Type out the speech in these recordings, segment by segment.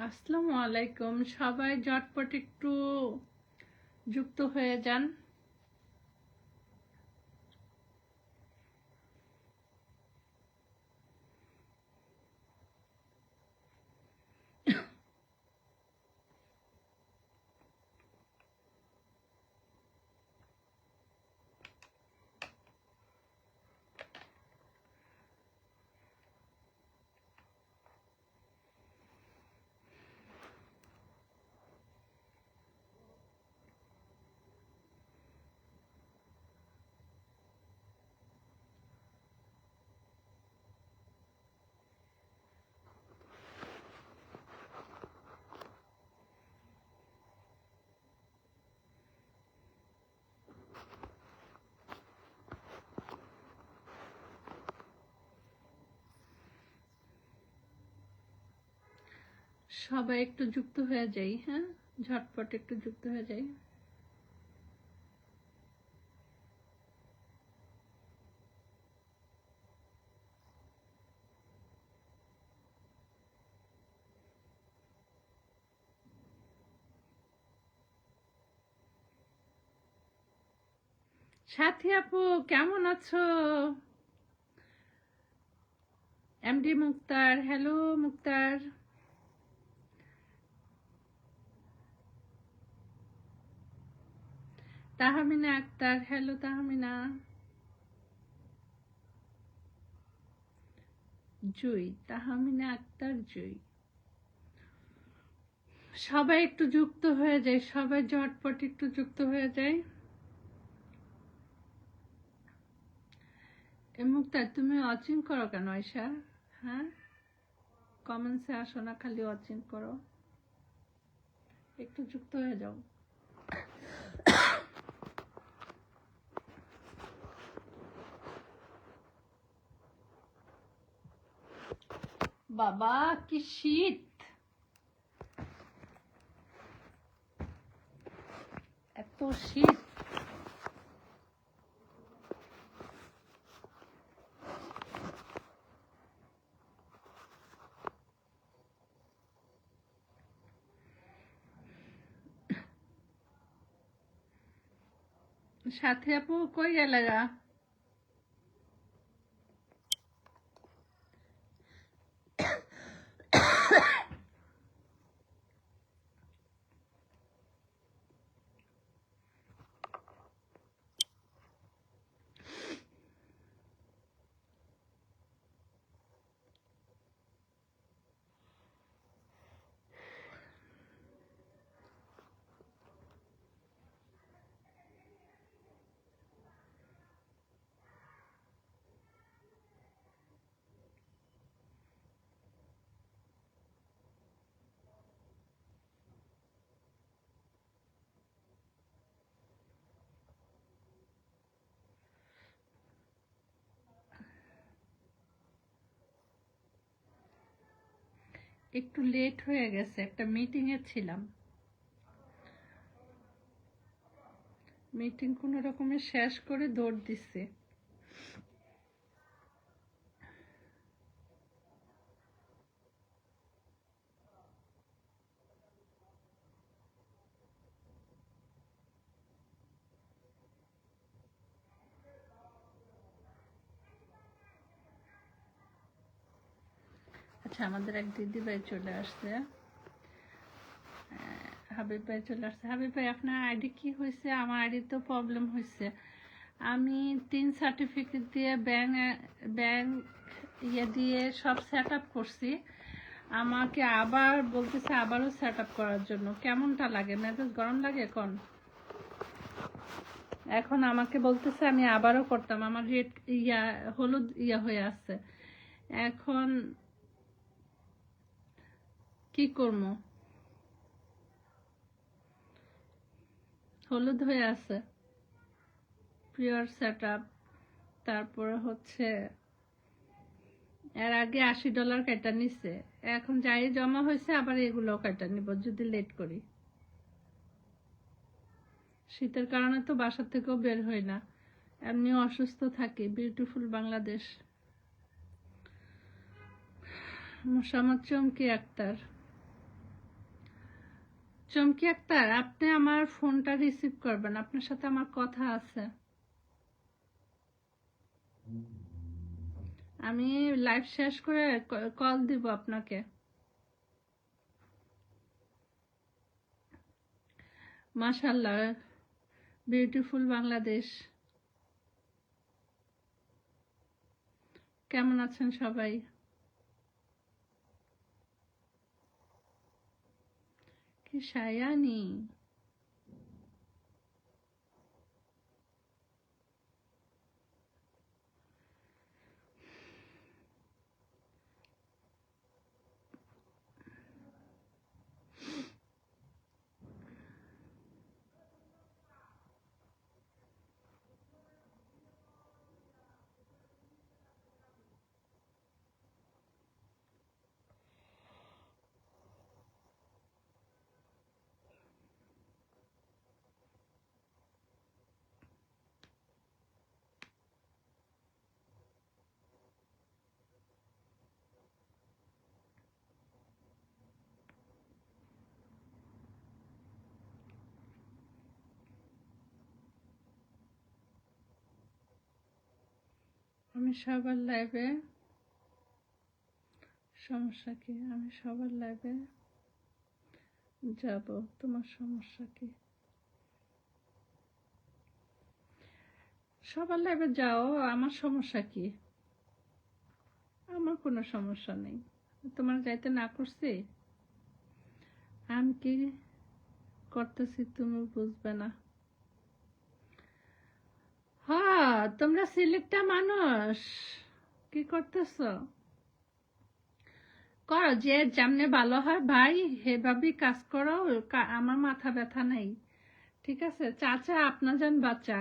আসসালামু আলাইকুম। সবাই ঝটপট একটু যুক্ত হয়ে যান। সবাই একটু যুক্ত হয়ে যাই, হ্যাঁ, ঝটপট একটু যুক্ত হয়ে যাই। সাথী আপু কেমন আছো? এমডি মুক্তার, হ্যালো মুক্তার। তাহমিনা আক্তার, হ্যালো তাহমিনা। জুই, তাহমিনা আক্তার জুই। সবাই একটু যুক্ত হয়ে যায়, সবাই ঝটপট একটু যুক্ত হয়ে যায়। মুক্তার, তুমি ওয়াচিং করো কেন আয়শা? হ্যাঁ, কমেন্টসে আসো না, খালি ওয়াচিং করো। একটু যুক্ত হয়ে যাও। বাবা কি শীত, এত শীত। সাথী আপু কই গেলে গা? একটু লেট হয়ে গেছে, একটা মিটিং এ ছিলাম। মিটিং কোনো রকমে শেষ করে দৌড় দিচ্ছে। আচ্ছা, আমাদের এক দিদি ভাই চলে আসছে, হাবিব ভাই চলে আসছে। হাবিব ভাই, আপনার আইডি কি হয়েছে? আমার আইডি তো প্রবলেম হয়েছে। আমি 3 সার্টিফিকেট দিয়ে ব্যাংক দিয়ে সব সেট আপ করছি। আমাকে আবার বলতেছে আবারও সেট আপ করার জন্য। কেমনটা লাগে? মেজাজ গরম লাগে এখন। এখন আমাকে বলতেছে আমি আবারও করতাম, আমার রেড হলুদ হয়ে আছে। এখন কি করবো? হলুদ হয়ে আছে, পিওর সেট আপ। তারপরে হচ্ছে এর আগে $80 কেটে নিছে, এখন যাই জমা হয়েছে আবার এগুলো কেটে নিব যদি লেট করি। শীতের কারণে তো বাসা থেকেও বের হই না, এমনি অসুস্থ থাকি। বিউটিফুল বাংলাদেশ। মোসাম্মদ চমকি আক্তার, চমকি আক্তার, আপনি আমার ফোনটা রিসিভ করবেন, আপনার সাথে আমার কথা আছে। আমি লাইভ শেষ করে কল দিব আপনাকে। মাশাআল্লাহ, বিউটিফুল বাংলাদেশ। কেমন আছেন সবাই? কি শায়ানি, আমি সবার লাইভে, সমস্যা কি? আমি সবার লাইভে যাব, তোমার সমস্যা কি? সবার লাইভে যাও, আমার সমস্যা কি? আমার কোনো সমস্যা নেই। তোমার যাইতে না করছি, আমি কি করতেছি তুমি বুঝবে না। হ্যাঁ, তোমরা সিলেক্টটা মানুষ, কি করতেছ? করো, যে যেমনে ভালো হয় ভাই সেভাবেই কাজ করো। আমার মাথা ব্যথা নেই, ঠিক আছে? চাচা আপনার যান বাচ্চা।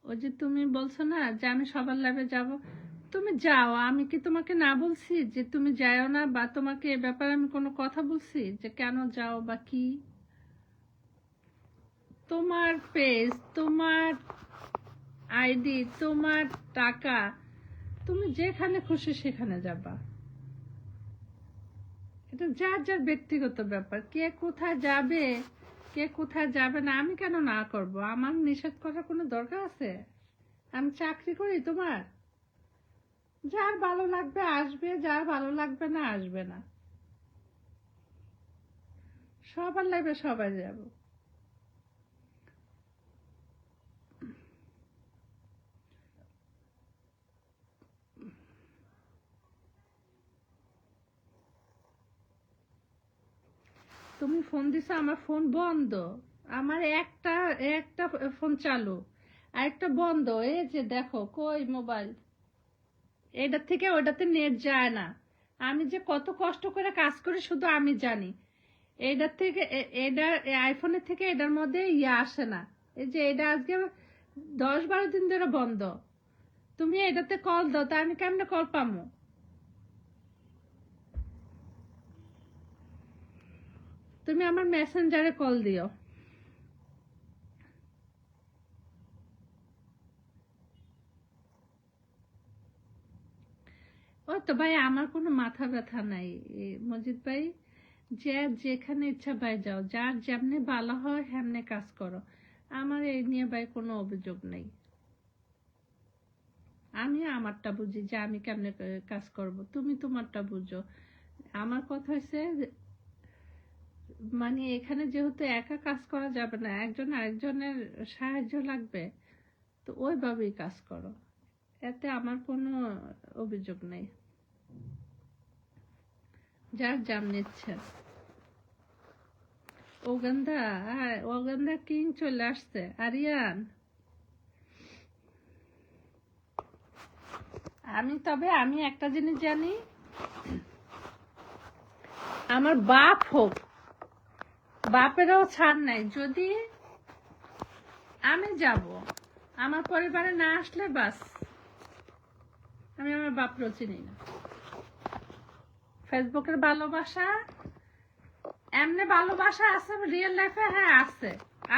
ওই যে তুমি বলছো না যে আমি সবার লাইভে যাব, তুমি যাও। আমি কি তোমাকে না বলছি যে তুমি যাও না, বা তোমাকে এ ব্যাপারে আমি কোনো কথা বলছি যে কেন যাও বা কি? তোমার পেজ, তোমার আইডি, তোমার টাকা, তুমি যেখানে খুশি সেখানে যাবা। এটা যার যার ব্যক্তিগত ব্যাপার, কে কোথায় যাবে কে কোথায় যাবে না আমি কেন না করব? আমার নিষেধ করার কোনো দরকার আছে? আমি চাকরি করি তোমার? যার ভালো লাগবে আসবে, যার ভালো লাগবে না আসবে না। সবার লাগবে সবাই যাব। তুমি ফোন দিছো, আমার ফোন বন্ধ। আমার একটা একটা ফোন চালু, আর একটা বন্ধ। এই যে দেখো কই মোবাইল, এটার থেকে ওটাতে নেট যায় না। আমি যে কত কষ্ট করে কাজ করি শুধু আমি জানি। এটার থেকে এটা আইফোনের থেকে এটার মধ্যে ইয়ে আসে না। এই যে এটা আজকে 10-12 দিন ধরে বন্ধ। তুমি এটাতে কল দাও, তা আমি কেমনে কল পামো? তুমি আমার মেসেঞ্জারে কল দিও। ওই তো ভাই, আমার কোনো মাথা ব্যথা নাই মজিদ ভাই। যে যেখানে ইচ্ছা ভাই যাও, যার যেমনি ভালো হয় হেমনে কাজ করো। আমার এই নিয়ে ভাই কোনো অভিযোগ নেই। আমি আমারটা বুঝি যে আমি কেমনে কাজ করব, তুমি তোমারটা বুঝো। আমার কথা হচ্ছে মানে এখানে যেহেতু একা কাজ করা যাবে না, একজন আরেকজনের সাহায্য লাগবে, তো ওইভাবেই কাজ করো। এতে আমার কোনো অভিযোগ নেই। যার জাম নিচ্ছে। ওগান্দা, হ্যাঁ ওগান্দা কিং চলে আসছে। আরিয়ান, আমি একটা জিনিস জানি, আমার বাপ হোক, বাপেরও ছাড় নাই। যদি আমি যাব, আমার পরিবারে না আসলে বাস, আমি আমার বাপরও চিনি না। ফেসবুকের ভালোবাসা, এমনি ভালোবাসা আছে রিয়েল লাইফে, হ্যাঁ আছে।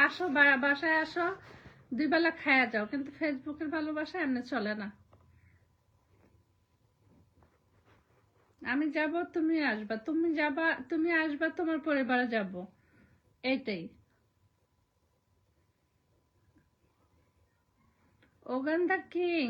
আসো বাসায় আসো, 2 বেলা খায়া যাও, কিন্তু ফেসবুকের ভালোবাসা এমনি চলে না। আমি যাব, তুমি আসবা, তুমি যাবা, তুমি আসবা, তোমার পরিবারে যাব, এইটাই। ওগান্ডা কিং।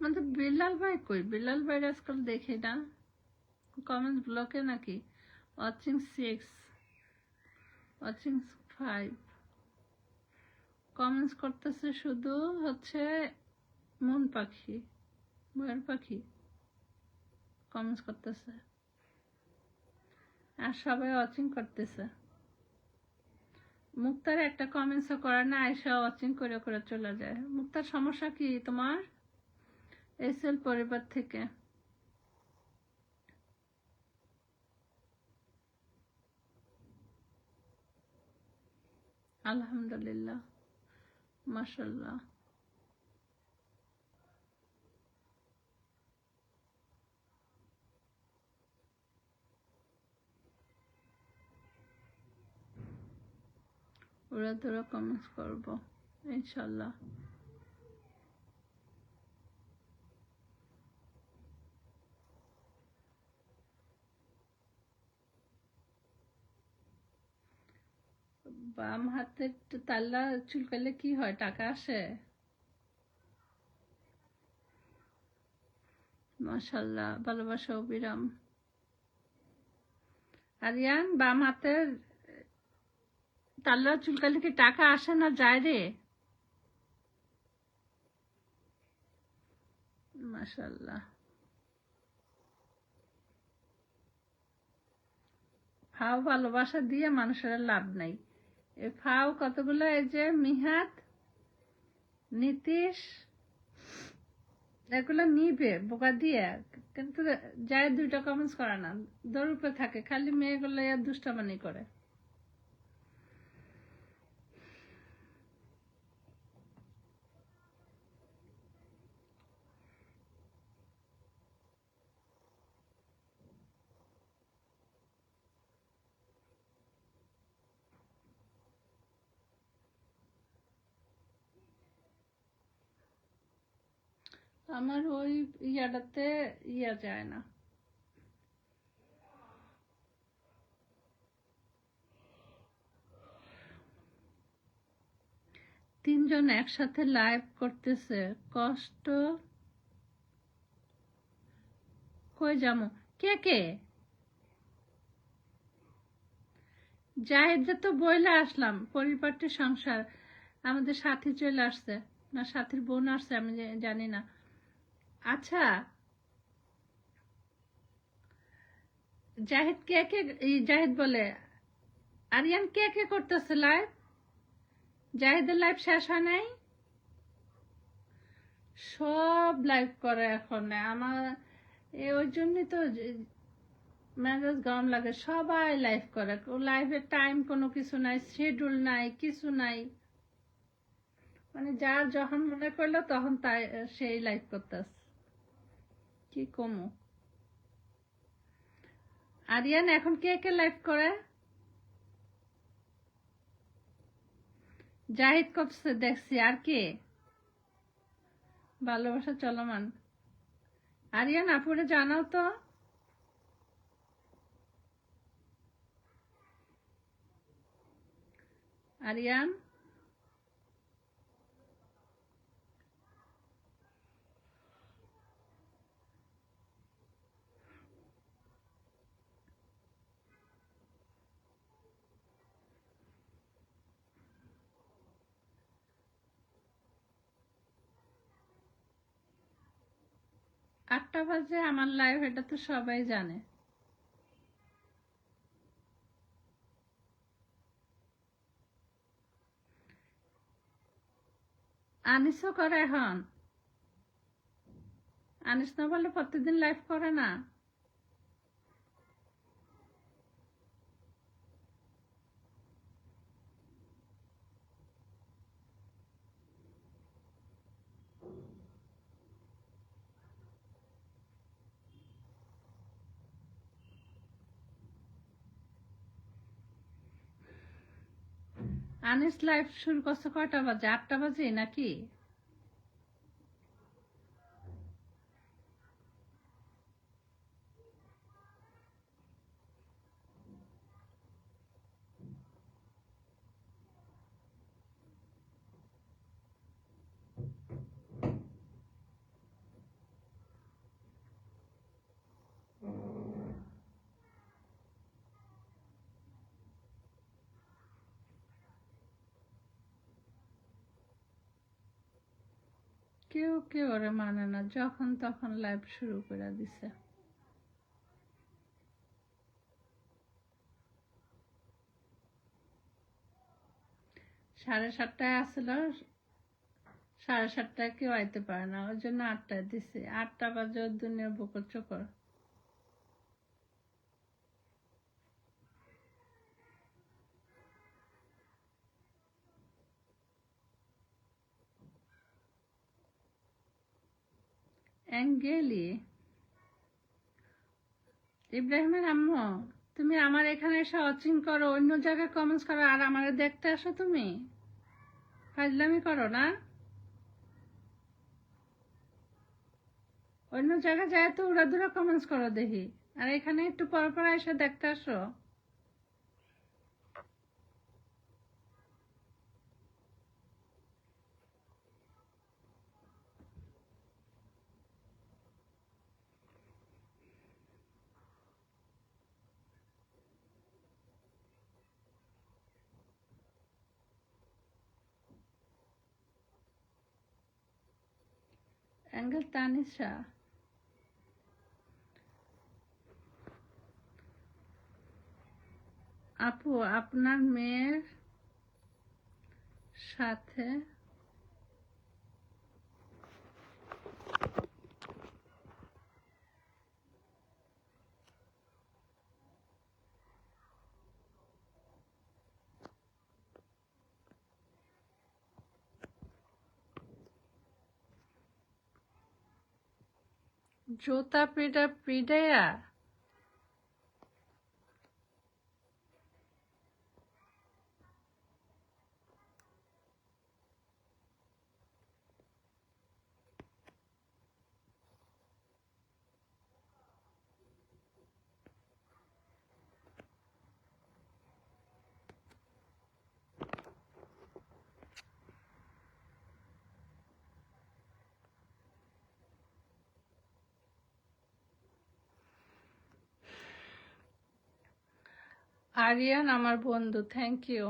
মানে বিলাল ভাই কই? বিলাল ভাই আজকাল দেখি না, কমেন্ট ব্লকে নাকি? ওয়াচিং 6, ওয়াচিং 5, কমেন্টস করতেছে শুধু হচ্ছে মন পাখি, ময়ূর পাখি কমেন্টস করতেছে, আর সবাই ওয়াচিং করতেছে। মুক্তার একটা কমেন্টসও করে না, আয়সা ওয়াচিং করে করে চলে যায়। মুক্তার সমস্যা কি তোমার? এসএল পরিবার থেকে। আলহামদুলিল্লাহ, মাশাল্লাহ। ওরা তোরা কমেন্টস করবো ইনশাল্লাহ। বাম হাতের তাল্লা চুলকালে কি হয়, টাকা আসে? মাশাল্লাহ, ভালোবাসা অবিরাম। আরিয়ান, বাম হাতের তাল্লা চুলকালে কি টাকা আসে না যায় রে? মাশাল্লাহ। ফাও ভালোবাসা দিয়ে মানুষের লাভ নাই। এই ফাও কতগুলো, এই যে মিহাত, নীতিশ, এগুলো নিবে বোকা দিয়ে, কিন্তু যায় 2টা কমেন্টস করে না, দৌড়ে থাকে, খালি মেয়েগুলো দুষ্টামানি করে। আমার ওই ইয়াটাতে ইয়া যায় না। তিনজন একসাথে লাইভ করতেছে, কষ্ট। কই যামু? কে কে? জাহিদে তো বইলে আসলাম, পরিবারটি সংসার, আমাদের সাথী চলে আসছে, না সাথীর বোন আসছে, আমি জানি না। আচ্ছা, জাহিদ কে কে, জাহিদ বলে আরিয়ান কে কে করতেছে লাইভ? জাহিদের লাইভ শেষ হয় নাই? সব লাইভ করে এখন আমার, ওই জন্যই তো মেজাজ গরম লাগে। সবাই লাইভ করে, লাইভের টাইম কোনো কিছু নাই, শিডিউল নাই, কিছু নাই, মানে যার যখন মনে করলো তখন তাই সেই লাইভ করতেছে। কি কমু? আরিয়ান এখন কে কে লাইভ করে? জাহিদ করছে দেখছি, আর কে? ভালোবাসা চলমান। আরিয়ান আপুরে জানাও তো। আরিয়ান, 8টা বাজে আমার লাইভ, এটা তো সবাই জানে। আনিসও করে এখন। আনিস না বললে প্রতিদিন লাইভ করে না? আনিস লাইভ শুরু করছে কয়টা বাজে? 8টা বাজে নাকি? কেউ কেউ ওরে মানে না, যখন তখন লাইভ শুরু করে দিছে। সাড়ে 7টায় আসছিল, 7:30টায় কেউ আইতে পারে না, ওই জন্য 8টায় দিছে। 8টা বাজে ওর দুনিয়ার বকর চকর। অ্যাঙ্গেলি, ইব্রাহিমের আম্মু, তুমি আমার এখানে এসে ওয়াচিং করো, অন্য জায়গায় কমেন্টস করো, আর আমারে দেখতে আসো? তুমি ফাজলামি করো না? অন্য জায়গায় যায় তো উড়াধুরা কমেন্টস করো দেখি, আর এখানে একটু পর পর এসে দেখতে আসো। অ্যাঙ্গেল তানিশা, আপু আপনার মেয়ের সাথে জোতা পিডায়া? আরিয়ান আমার বন্ধু, থ্যাংক ইউ।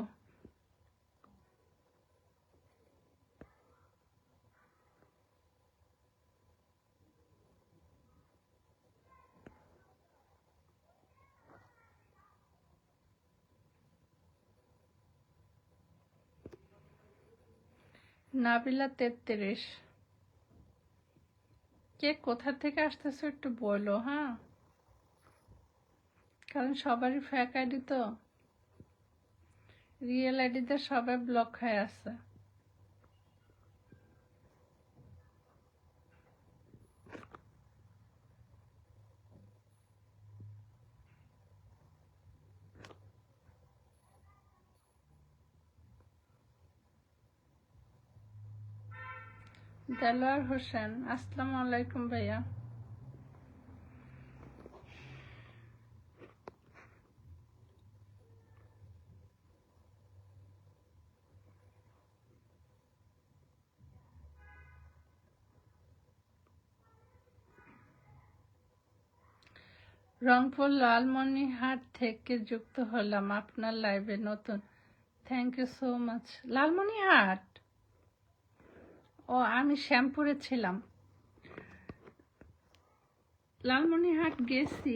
নাবিলা 33, কে কোথা থেকে আসতেছো একটু বলো, হ্যাঁ? কারণ সবারই ফেক আইডি তো, রিয়েল আইডিতে সবাই ব্লক হয়ে আছে। দেলোয়ার হোসেন, আসসালামু আলাইকুম ভাইয়া। রংপুর লালমনিরহাট থেকে যুক্ত হলাম আপনার লাইভে নতুন, thank you so much. Lalmonirhat? ও, আমি শ্যামপুরে ছিলাম। লালমনিরহাট গেছি,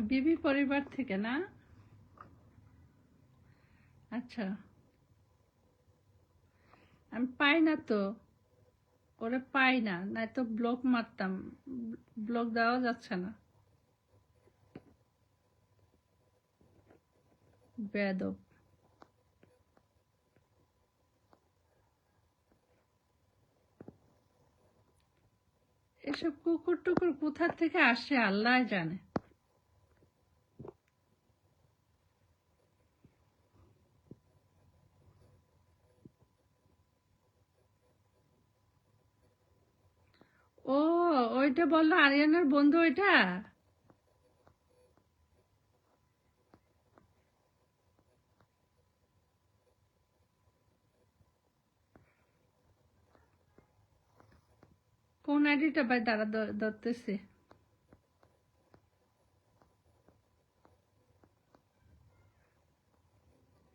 বিবি পরিবার থেকে না? আচ্ছা, আমি পাই না তো, ওরে পাই না, নাই তো ব্লক মারতাম, ব্লক দেওয়া যাচ্ছে না। বেয়াদব। এসব কুকুর টুকুর কোথা থেকে আসে আল্লাহ জানে। ওইটা বললো আরিয়ানের বন্ধু ওইটা। কোন আইডিটা ভাই দাঁড়া ধরতেছে?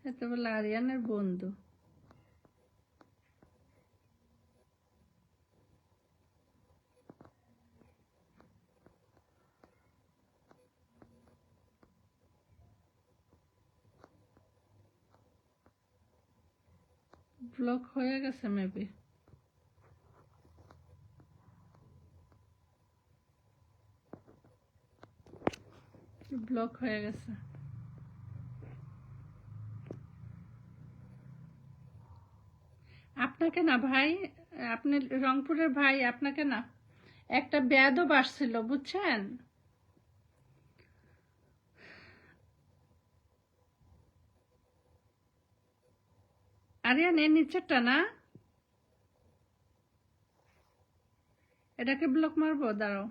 এটা বললো আরিয়ানের বন্ধু। ব্লক হয়ে গেছে মেবি। ব্লক হয়ে গেছে। আপনাকে না ভাই, আপনি রংপুরের ভাই, আপনাকে না একটা বেয়াদব আসছিল বুঝছেন। আরিয়ান এর নিচেরটা না, এটাকে ব্লক মারবো, দাঁড়াও।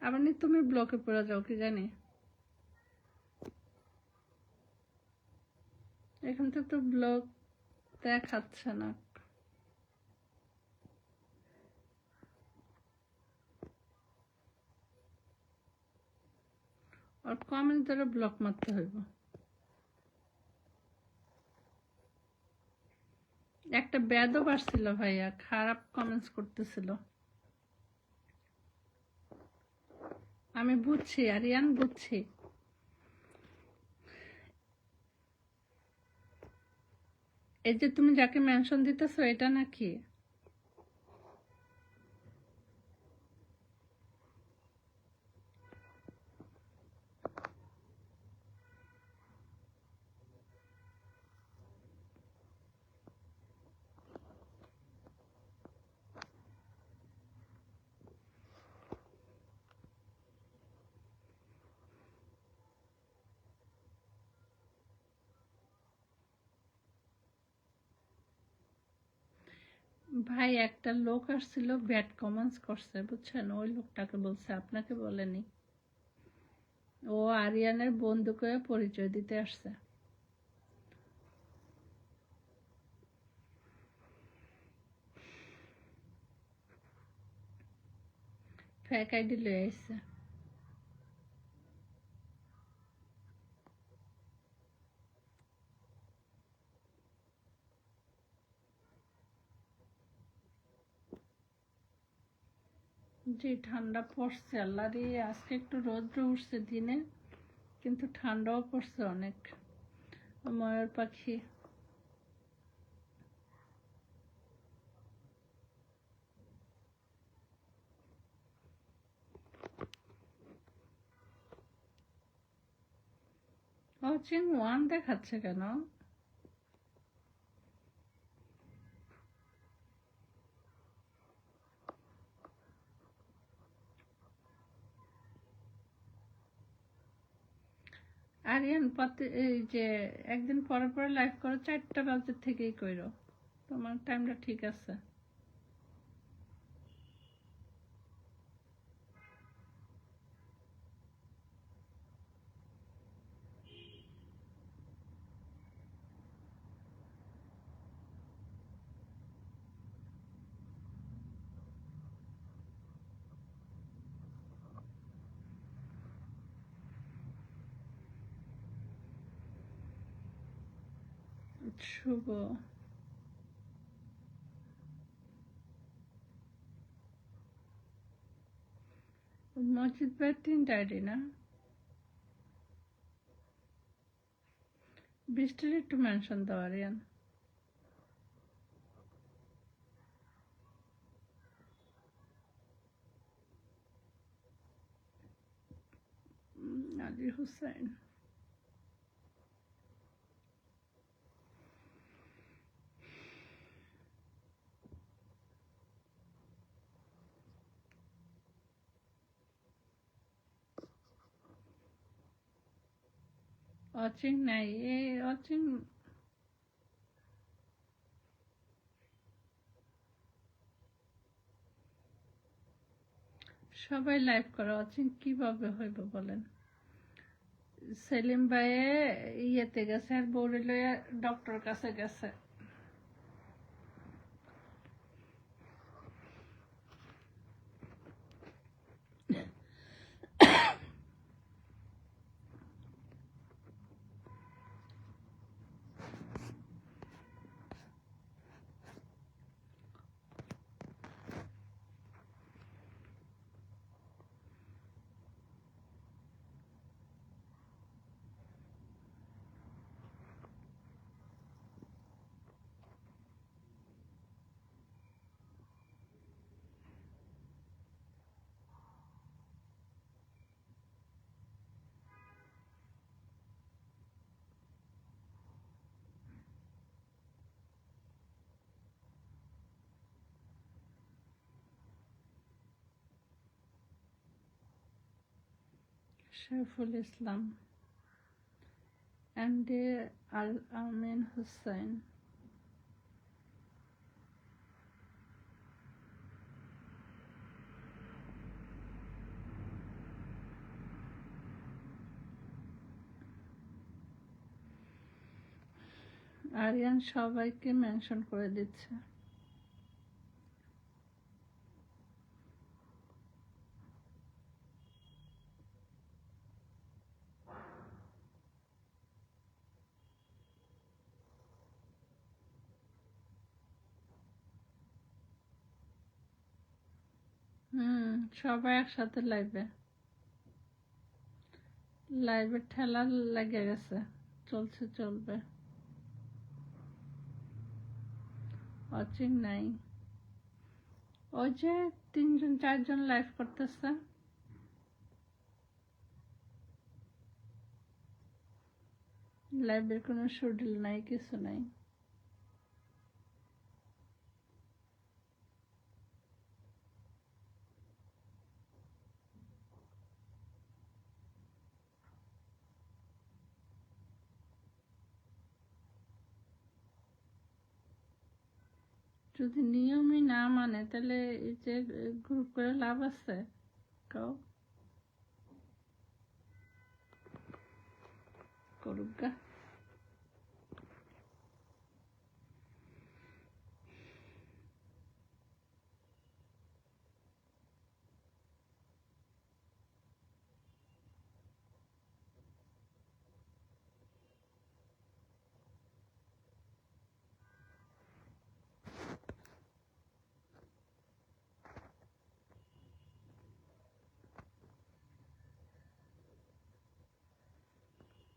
আবার তুমি ব্লকে পড়ে যাও কি জানি। এখান থেকে তো ব্লক দেখাচ্ছে না। আর কমেন্ট ধরে ব্লক মারতে হইব। একটা বেয়াদব আসছিল ভাইয়া, খারাপ কমেন্টস করতেছিল। আমি বুঝছি আরিয়ান, বুঝছি। এই যে তুমি যাকে মেনশন দিতেছো এটা নাকি? ভাই একটা লোক আসছিল, ব্যাড কমেন্টস করছে বুঝছেন, ওই লোকটাকে বলছে, আপনাকে বলেনি। ও আরিয়ানের বন্ধুকে পরিচয় দিতে আসছে। ফেক আইডি লয়ে আসছে। জি ঠান্ডা পড়ছে, আল্লাহ রে, আজকে একটু রৌদ্র উঠছে দিনে, কিন্তু ঠান্ডাও পড়ছে অনেক। ময়ূর পাখি। ওয়াচিং 1 দেখাচ্ছে কেন? আরিয়ান এই যে একদিন পরে পরে লাইভ করো, 4টা বাজে থেকেই করো, তোমার টাইমটা ঠিক আছে। শুভ মসজিদ ভাই 3টা আইডি না? বৃষ্টির একটু মেনশন দাও আরিয়ান। আলী হুসাইন। ওয়াচিং নাই, এই ওয়াচিং সবাই লাইভ করা আছেন, কিভাবে হইব বলেন? সেলিম ভাইয়ে ইয়েতে গেছে আর বউরে লইয়া ডক্টর কাছে গেছে। Shaiful Islam and Al Amin Hussain. Aryan সবাইকে মেনশন করে দিচ্ছে। সবাই একসাথে লাইভে ঠেলা লেগে গেছে, চলবে। ওয়াচিং নাই, ওই যে 3-4 লাইভ করতেছে। লাইভের কোনো শিডিউল নাই, কিছু নাই। যদি নিয়মই না মানে তাহলে এই যে গ্রুপ করে লাভ আছে? কাও করুক গা।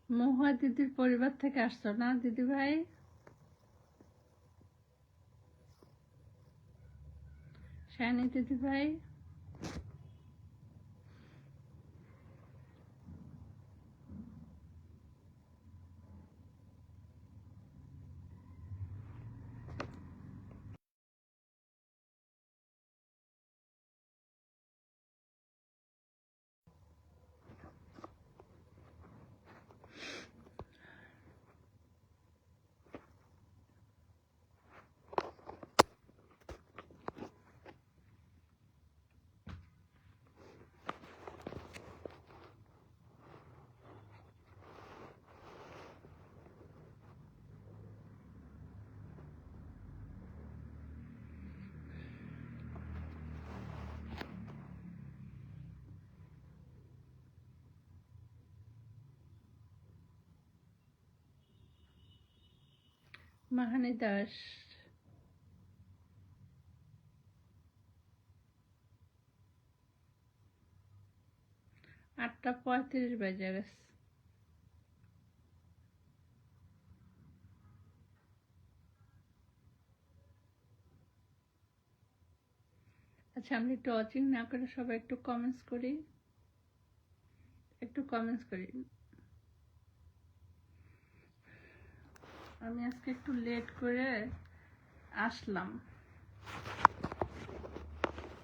মহুয়া দিদির পরিবার থেকে আসছো না দিদি ভাই? শাইনি দিদি ভাই, মাহানি দাস, 8:35 বেজে গেছে। আচ্ছা, আমি একটু ওয়াচিং না করে সবাই একটু কমেন্টস করি। আমি আজকে একটু লেট করে আসলাম,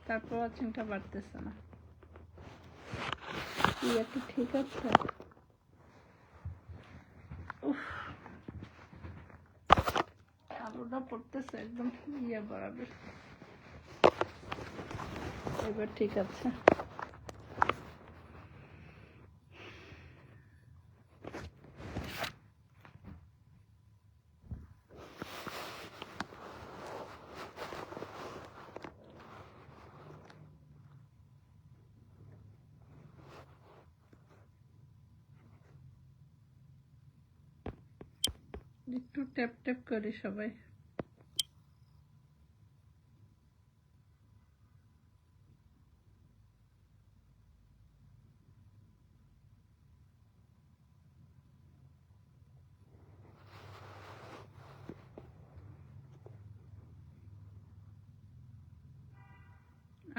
তারপর ওয়াচিংটা বাড়তেছে না। একটু ঠিক আছে। আলুটা পড়তেছে একদম বরাবর। এবার ঠিক আছে। একটু ট্যাপ ট্যাপ করি সবাই।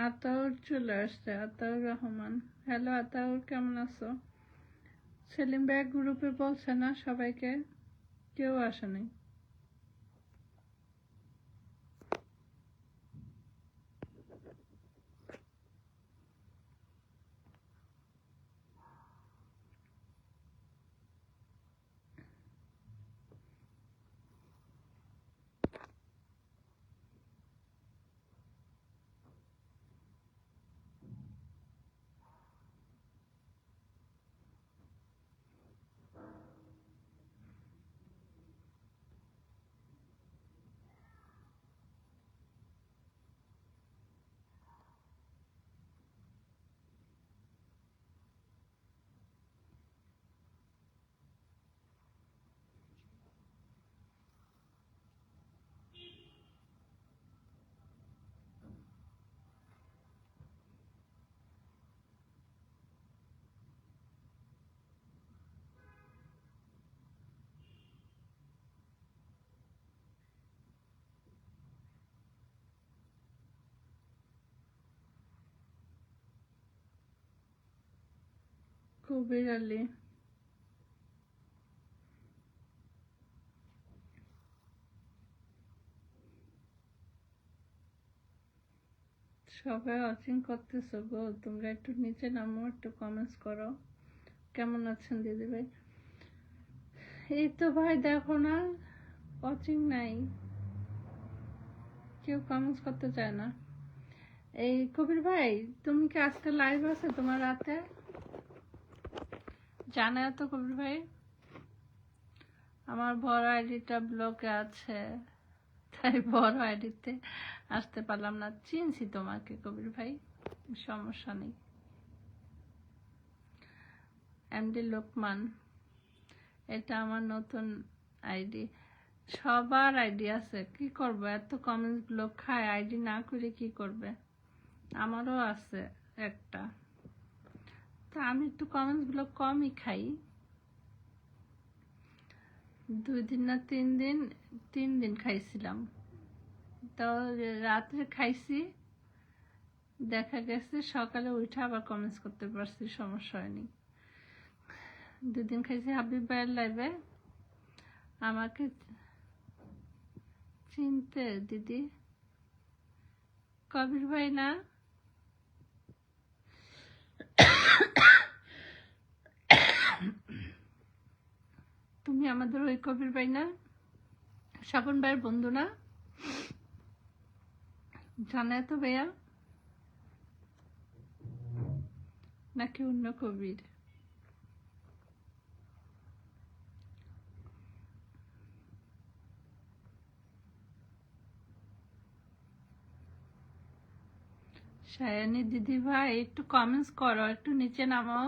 আতাউর চলে আসছে, আতাউর রহমান। হ্যালো আতাউর, কেমন আছো? সেলিম ভাই গ্রুপে বলছে না সবাইকে, কেউ আসে নাই। কবির আলী, সবাই ওয়াচিং করতেছো গো, তোমরা একটু নিচে নামো, একটু কমেন্টস করো। কেমন আছেন দিদি ভাই? এই তো ভাই দেখো না, ওয়াচিং নাই, কেউ কমেন্টস করতে চায় না। এই কবির ভাই, তুমি কি আজকে লাইভ আছে তোমার রাতে? জানায় তো কবির ভাই। আমার বড় আইডিটা ব্লকে আছে, তাই বড় আইডিতে আসতে পারলাম না। চিনছি তোমাকে কবির ভাই, সমস্যা নেই। এমডি লোকমান, এটা আমার নতুন আইডি। সবার আইডি আছে, কি করবো, এত কমেন্টস ব্লক খায়, আইডি না করে কি করবে। আমারও আছে একটা, তা আমি একটু কমেন্টস ব্লক কমই খাই। 2 দিন না 3 দিন খাইছিলাম, তো রাত্রে খাইছি, দেখা গেছে সকালে উঠে আবার কমেন্টস করতে পারছি, সমস্যা হয়নি। 2 দিন খাইছি হাবিব ভাইয়ের লাইভে। আমাকে চিনতে দিদি? কবির ভাই না? তুমি আমাদের ওই কবির ভাই না, স্বপন ভাইয়ের বন্ধু না? জানায় তো ভাইয়া, নাকি অন্য কবির? সায়ানী দিদি ভাই একটু কমেন্টস করো, একটু নিচে নামো।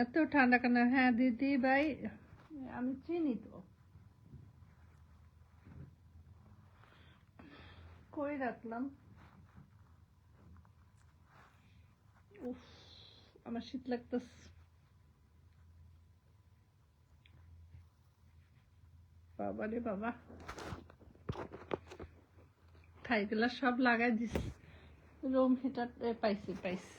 এত ঠান্ডা কেন? হ্যাঁ দিদি ভাই, আমি চিনি তো। কই রাখলাম? উফ, আমার শীত লাগতেছে। বাবা রে বাবা, খাইগুলা সব লাগাই দিস। রুম হিটার পাইছি পাইছি।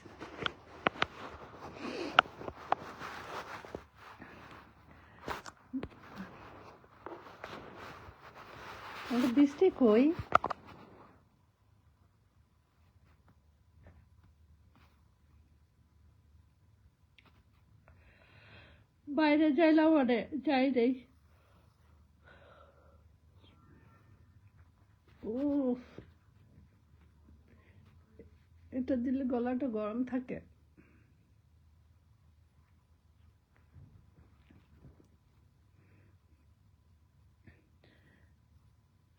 বৃষ্টি কই? বাইরে যাইলাম যাই নেই। উফ, এটা দিলে গলাটা গরম থাকে।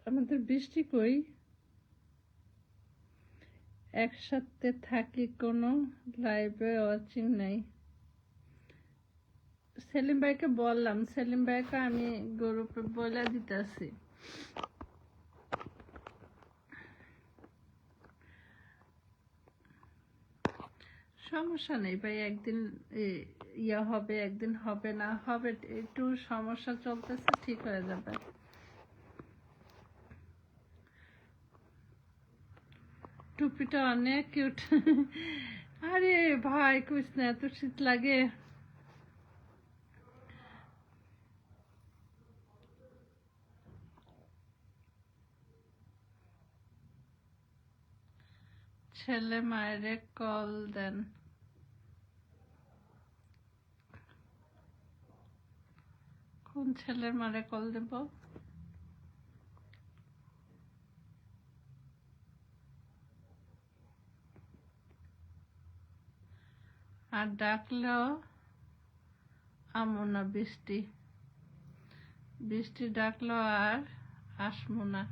আমাদের বৃষ্টি কই? একসাথে থাকি, কোনো লাইভে ওয়াচিং নাই। সেলিম ভাইকে বললাম, সেলিম ভাইকে আমি গ্রুপে বলে দিতেছি। সমস্যা নেই ভাই, একদিন ইয়া হবে, একদিন হবে না, হবে, একটু সমস্যা চলতেছে, ঠিক হয়ে যাবে। টুপিটা অনেক কিউট। আরে ভাই কুছ না, এত শীত লাগে। ছেলে মায়েরে কল দেন। কোন ছেলের মারে কল দেব? আর ডাকলেও আমো না, বৃষ্টি বৃষ্টি ডাকলো আর আসবো না।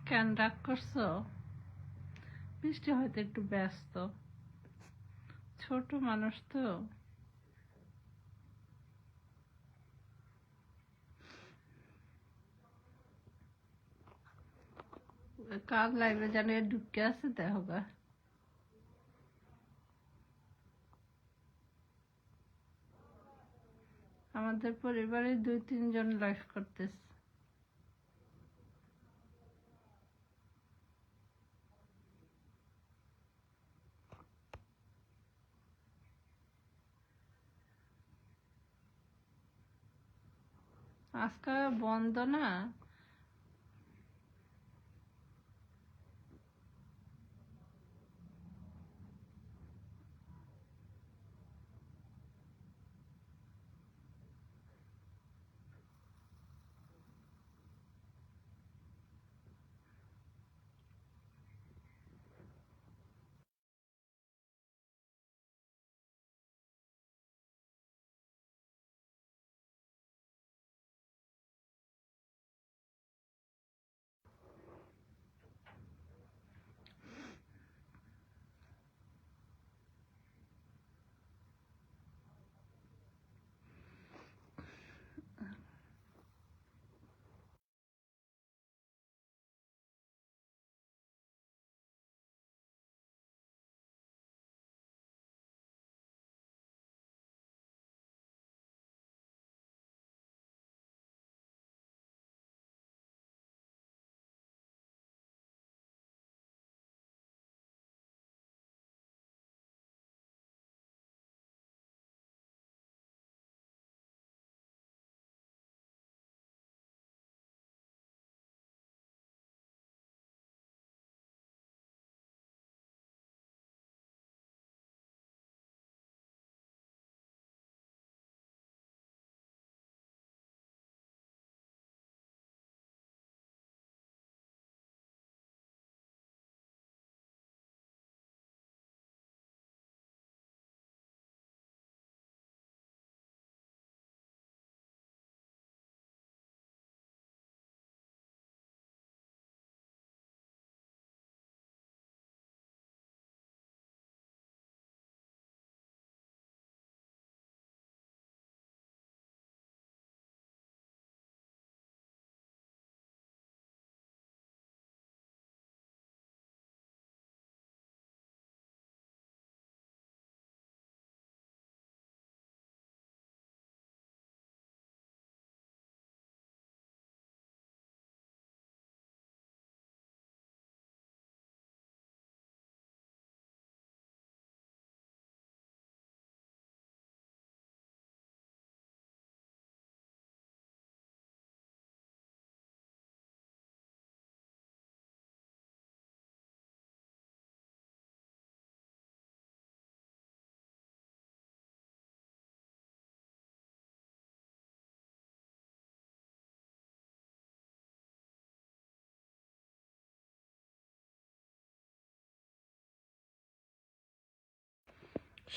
কেন রাগ করছো? বৃষ্টি হয়তো একটু ব্যস্ত, ছোট মানুষ তো। কার লাইভে জানে ঢুকে আছে, দেখো গা। আমাদের পরিবারে 2-3 জন লাইভ করতেছে। আজকে বন্ধ না।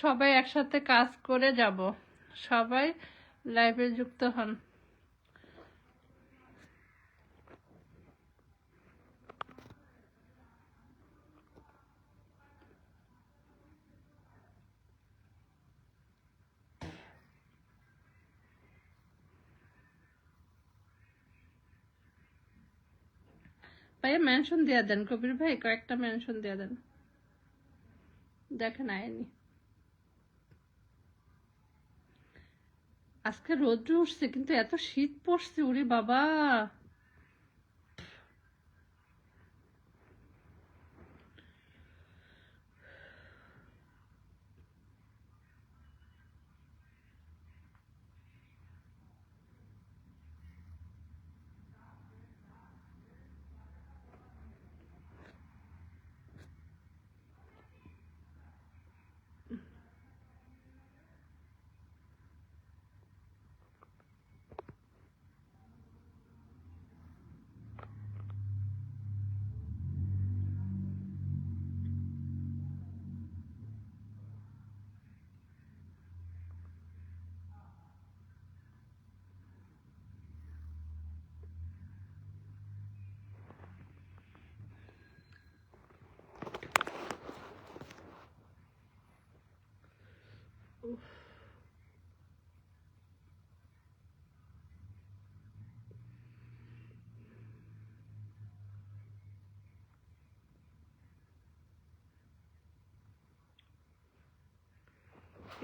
সবাই একসাথে কাজ করে যাব, সবাই লাইভে যুক্ত হন। ভাইয়া মেনশন দিয়ে দেন, কবির ভাই কয়েকটা মেনশন দিয়ে দেন, দেখেন আয়নি। আজকে রোদ্র উঠছে কিন্তু এত শীত পড়ছে, উরি বাবা।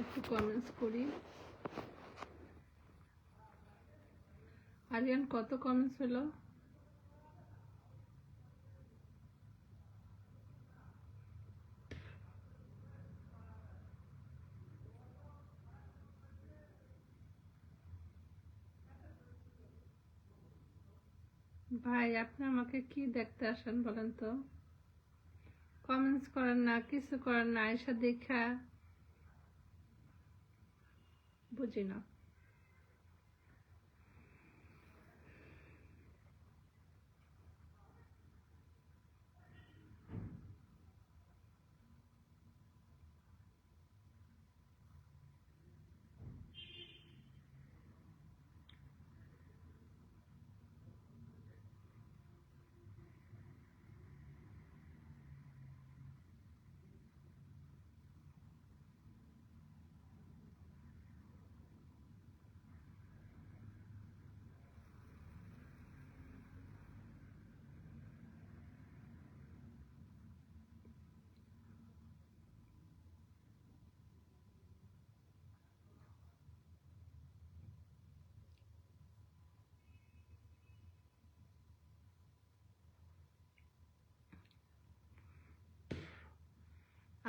একটু কমেন্টস করি। আরিয়ান কত কমেন্টস হলো? ভাই আপনি আমাকে কি দেখতে আসেন বলেন তো? কমেন্টস করেন না, কিছু করেন না, এসে দেখা বুঝি না।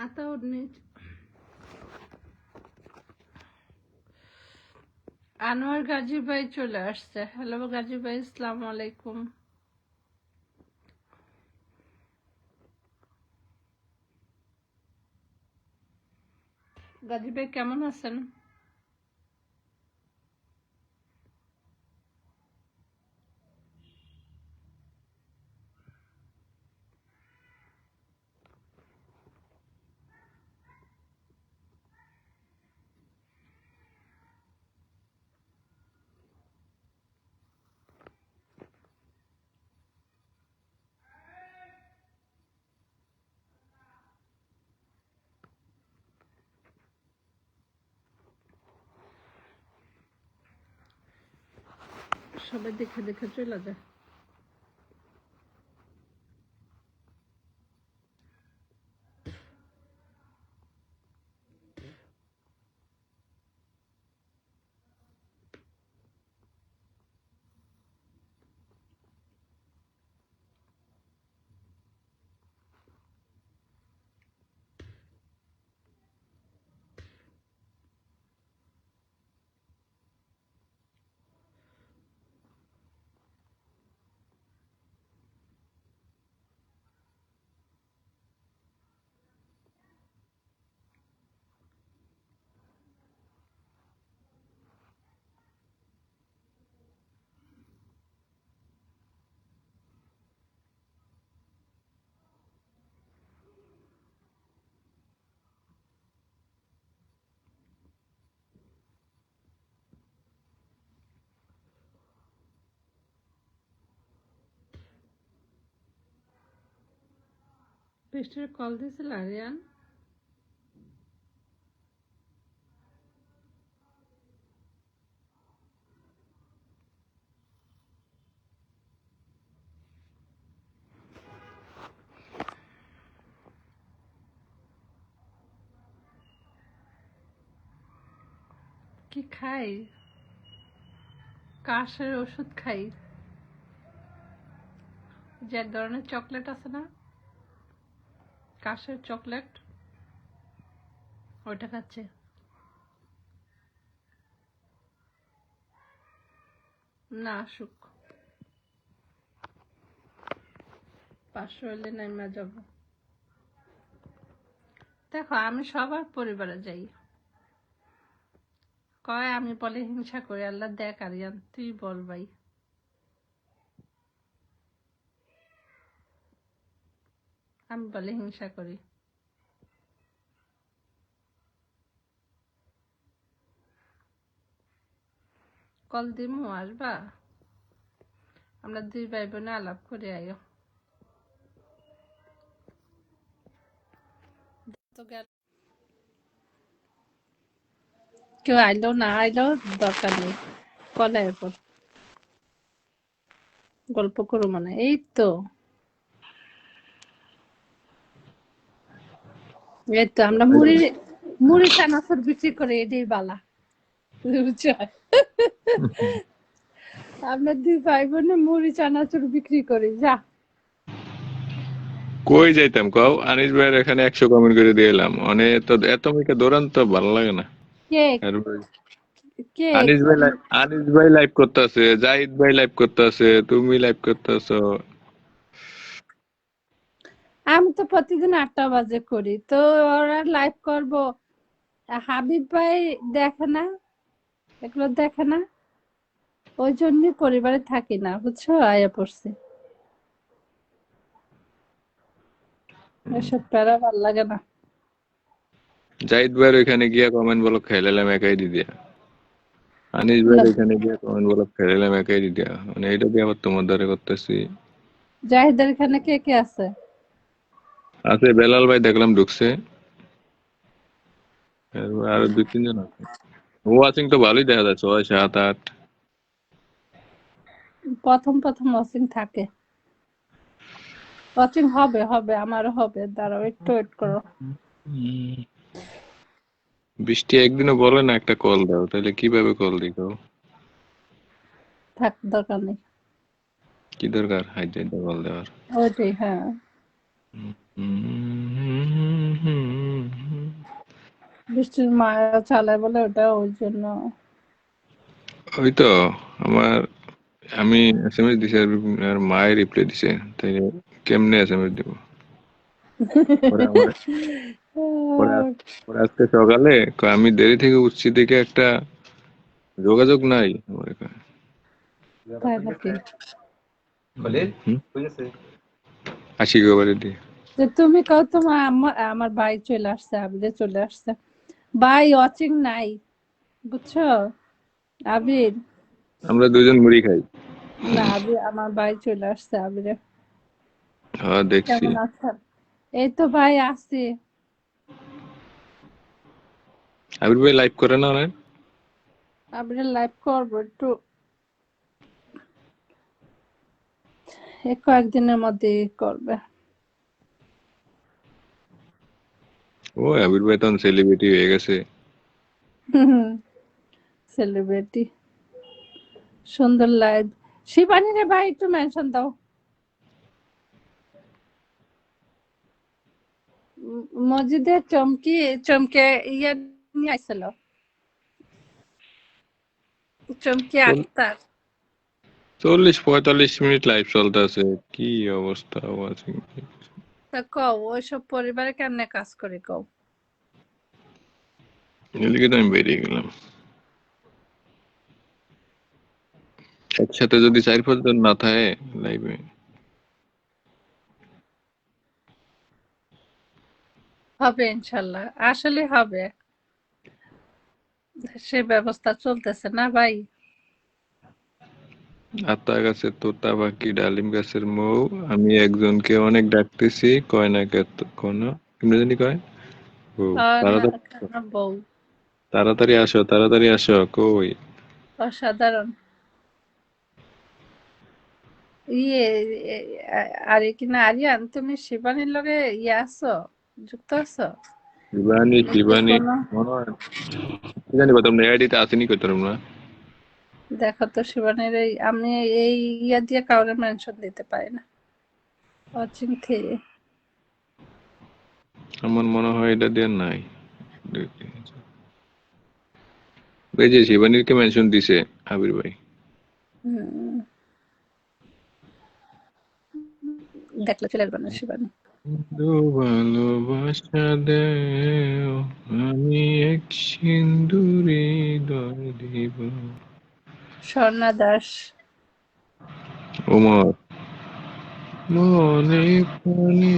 আতাউর আনোয়ার গাজী ভাই চলে আসছে। হ্যালো গাজী ভাই, আসসালামু আলাইকুম। গাজী ভাই কেমন আছেন? সবাই দেখে দেখে চলে যায়। বৃষ্টির কল দিয়েছিল আরিয়ান? কি খাই? কাশের ওষুধ খাই, যে এক ধরনের চকলেট আছে না, কাশের চকলেট, ওইটা খাচ্ছে। না আসুক, 500 হলে নাইমা যাব। দেখো আমি সবার পরিবারে যাই, কয় আমি বলে হিংসা করি। আল্লাহ দেখ আরিয়ান, তুই বল ভাই। আমি বলে হিংসা করি। কল দিমু, আসবা? আমরা 2 ভাই বোনে আলাপ করে আইও। কেউ আইলো না আইলো দরকার নেই, কলে এরপর গল্প করো মানে। এই তো আমরা মুড়ি মুড়ি চানাচুর বিক্রি করে, এটাই বালা, বুঝছো? আমরা 2 ভাই বোনে মুড়ি চানাচুর বিক্রি করি। যা কই যাইতাম কও, আনিস ভাইয়ের এখানে 100 কমেন্ট করে দিয়ে এলাম। তো এত মিকে দৌড়ান তো ভালো লাগে না। কে আর ভাই, কে আনিস ভাই লাইভ করতেছে, জাহিদ ভাই লাইভ করতেছে, তুমি লাইভ করতেছো। আমি তো প্রতিদিন 8টা বাজে করি, তো ওরা লাইভ করবো। হাবিব ভাই দেখে না, এগুলো দেখে না, ওই জন্যই পরিবারে থাকি না, বুঝছো? আয়া পড়ছি, এসব প্যারা ভাল লাগে না। জাহিদ ভাইয়ের ওইখানে গিয়া কমেন্ট ব্লক খেলালাম একাই দিয়া। আনিস ভাইয়ের ওইখানে গিয়া কমেন্ট ব্লক খেলালাম একাই দিয়া। মানে এটা দিয়ে আবার তোমার দ্বারা করতেছি। জাহিদের এখানে কে কে আছে? আছে বেলাল ভাই দেখলাম ঢুকছে, আর 2-3 জন আছে। ওয়াচিং তো ভালোই দেখা যাচ্ছে, 6, 7, 8। প্রথম ওয়াচিং থাকে, ওয়াচিং হবে হবে, আমারও হবে, দাঁড়াও একটু ওয়েট করো। বৃষ্টি একদিনও বলে না একটা কল দাও, তাহলে কিভাবে কল দিও? থাক, দরকার নেই। কি দরকার হাইড্রেট কল দেওয়ার? ওইটাই, হ্যাঁ। বৃষ্টির মায়া চালায় বলে ওটা, ওই জন্য। ওই তো আমার, আমি এসএমএস দিছি আর মায়ের রিপ্লাই দিছে, তাই কেমনে এসএমএস দিব? পরে আমার পরে আজকে সকালে আমি দেরি থেকে উঠছি দেখে একটা যোগাযোগ নাই আমার এখানে। তাই নাকি? আসি গোবারে দিয়ে। যে তুমি কও তোমার আমার ভাই চলে আসছে, আবিরে চলে আসছে। ভাই ওয়াচিং নাই, বুঝছো আবির? আমরা 2 জন মুড়ি খাই। না, আমার ভাই চলে আসছে, আবিরে। হ্যাঁ দেখছি। কেমন আছেন? এই তো ভাই আসছি। আবির ভাই লাইভ করে না অনেক। আবিরে লাইভ করবো একটু, কয়েকদিনের মধ্যে করবে। ও আবির ভাই তো সেলিব্রিটি হয়ে গেছে। সেলিব্রিটি, সুন্দর লাইভ। শিবানী রে ভাই একটু মেনশন দাও। মসজিদে চমকে ইয়ে নিয়ে আসছিল, চমকি আক্তার। 40-45 মিনিট লাইভ চলতেছে, কি অবস্থা ওয়াচিং। তা কও ওইসব পরিবারে কেমনে কাজ করে কও? এদিকে তো আমি বেরিয়ে গেলাম। একসাথে যদি 4-5 জন না থাকে লাইভে। হবে ইনশাল্লাহ, আসলে হবে, সে ব্যবস্থা চলতেছে না ভাই। আতা গাছের তোতা পাখি, ডালিম গাছের মৌ, আমি একজনকে অনেক ডাকতেছি, কয় না কোনো কেমনে জানি কয়। ও তাড়াতাড়ি বউ তাড়াতাড়ি আসো, তাড়াতাড়ি আসো, কই? অসাধারণ। ইয়ে আরে কিনা আরিয়ান, তুমি শিবানীর লগে ইয়ে আছো, যুক্ত আছো শিবানী নাকি শিবানী কোনো? মনে হয় কি জানি কত আইডিতে আসেনি কত না। দেখো তো শিবানীর আমি এই ইয়া দিয়ে কাউরে মেনশন দিতে পারি না। Watching three. আমার মনে হয় এটা দিয়ে নাই। এই যে শিবানীরকে মেনশন দিছে আবির ভাই। দেখলে চলে আসবে না শিবানী। দু ভালোবাসা দেও, আমি এক সিন্দুরি হৃদয় দিব। স্বর্ণা দাস। ওমর মনে প্রাণে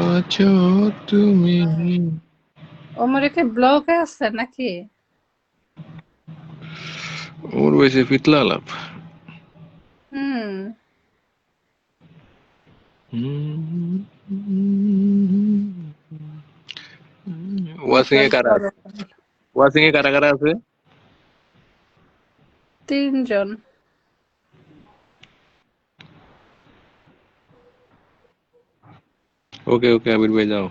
আছো তুমি। ওমর কি ব্লগে আছে নাকি? ওর বয়সে পিতলা আলাপ। হুম। ওয়াসিং এ কারা আছে? ওয়াসিং এ কারা কারা আছে? তিনজন। ওকে ওকে আবির ভাই যাও।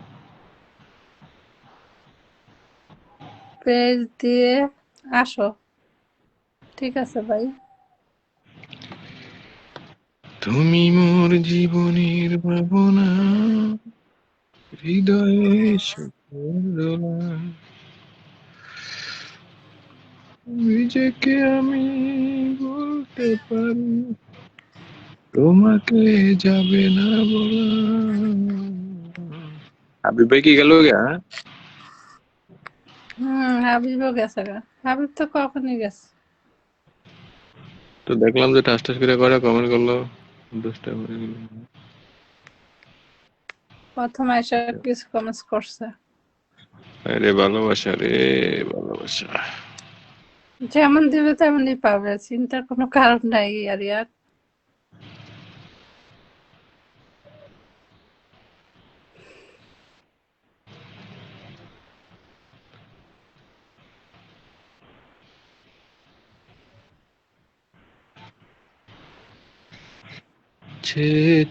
পেজ দিয়ে আসো। ঠিক আছে ভাই। তুমি মোর জীবনের ভাবনা, হৃদয়ে সুখের দোলা, নিজেকে আমি বলতে পারি, তোমাকে যাবে না বলা। হাবিব ভাই কি গেল গা? হাবিবও গেছে গা। হাবিব তো কখনই গেছে। তো দেখলাম যে ঠাস ঠাস করে কমেন্ট করলো, 10টা হয়ে গেল। প্রথম এসে কিছু কমেন্টস করছে। আরে ভালোবাসা রে ভালোবাসা। যেমন দিবে তেমনই পাবে, চিন্তার কোনো কারণ নাই আরিয়ান।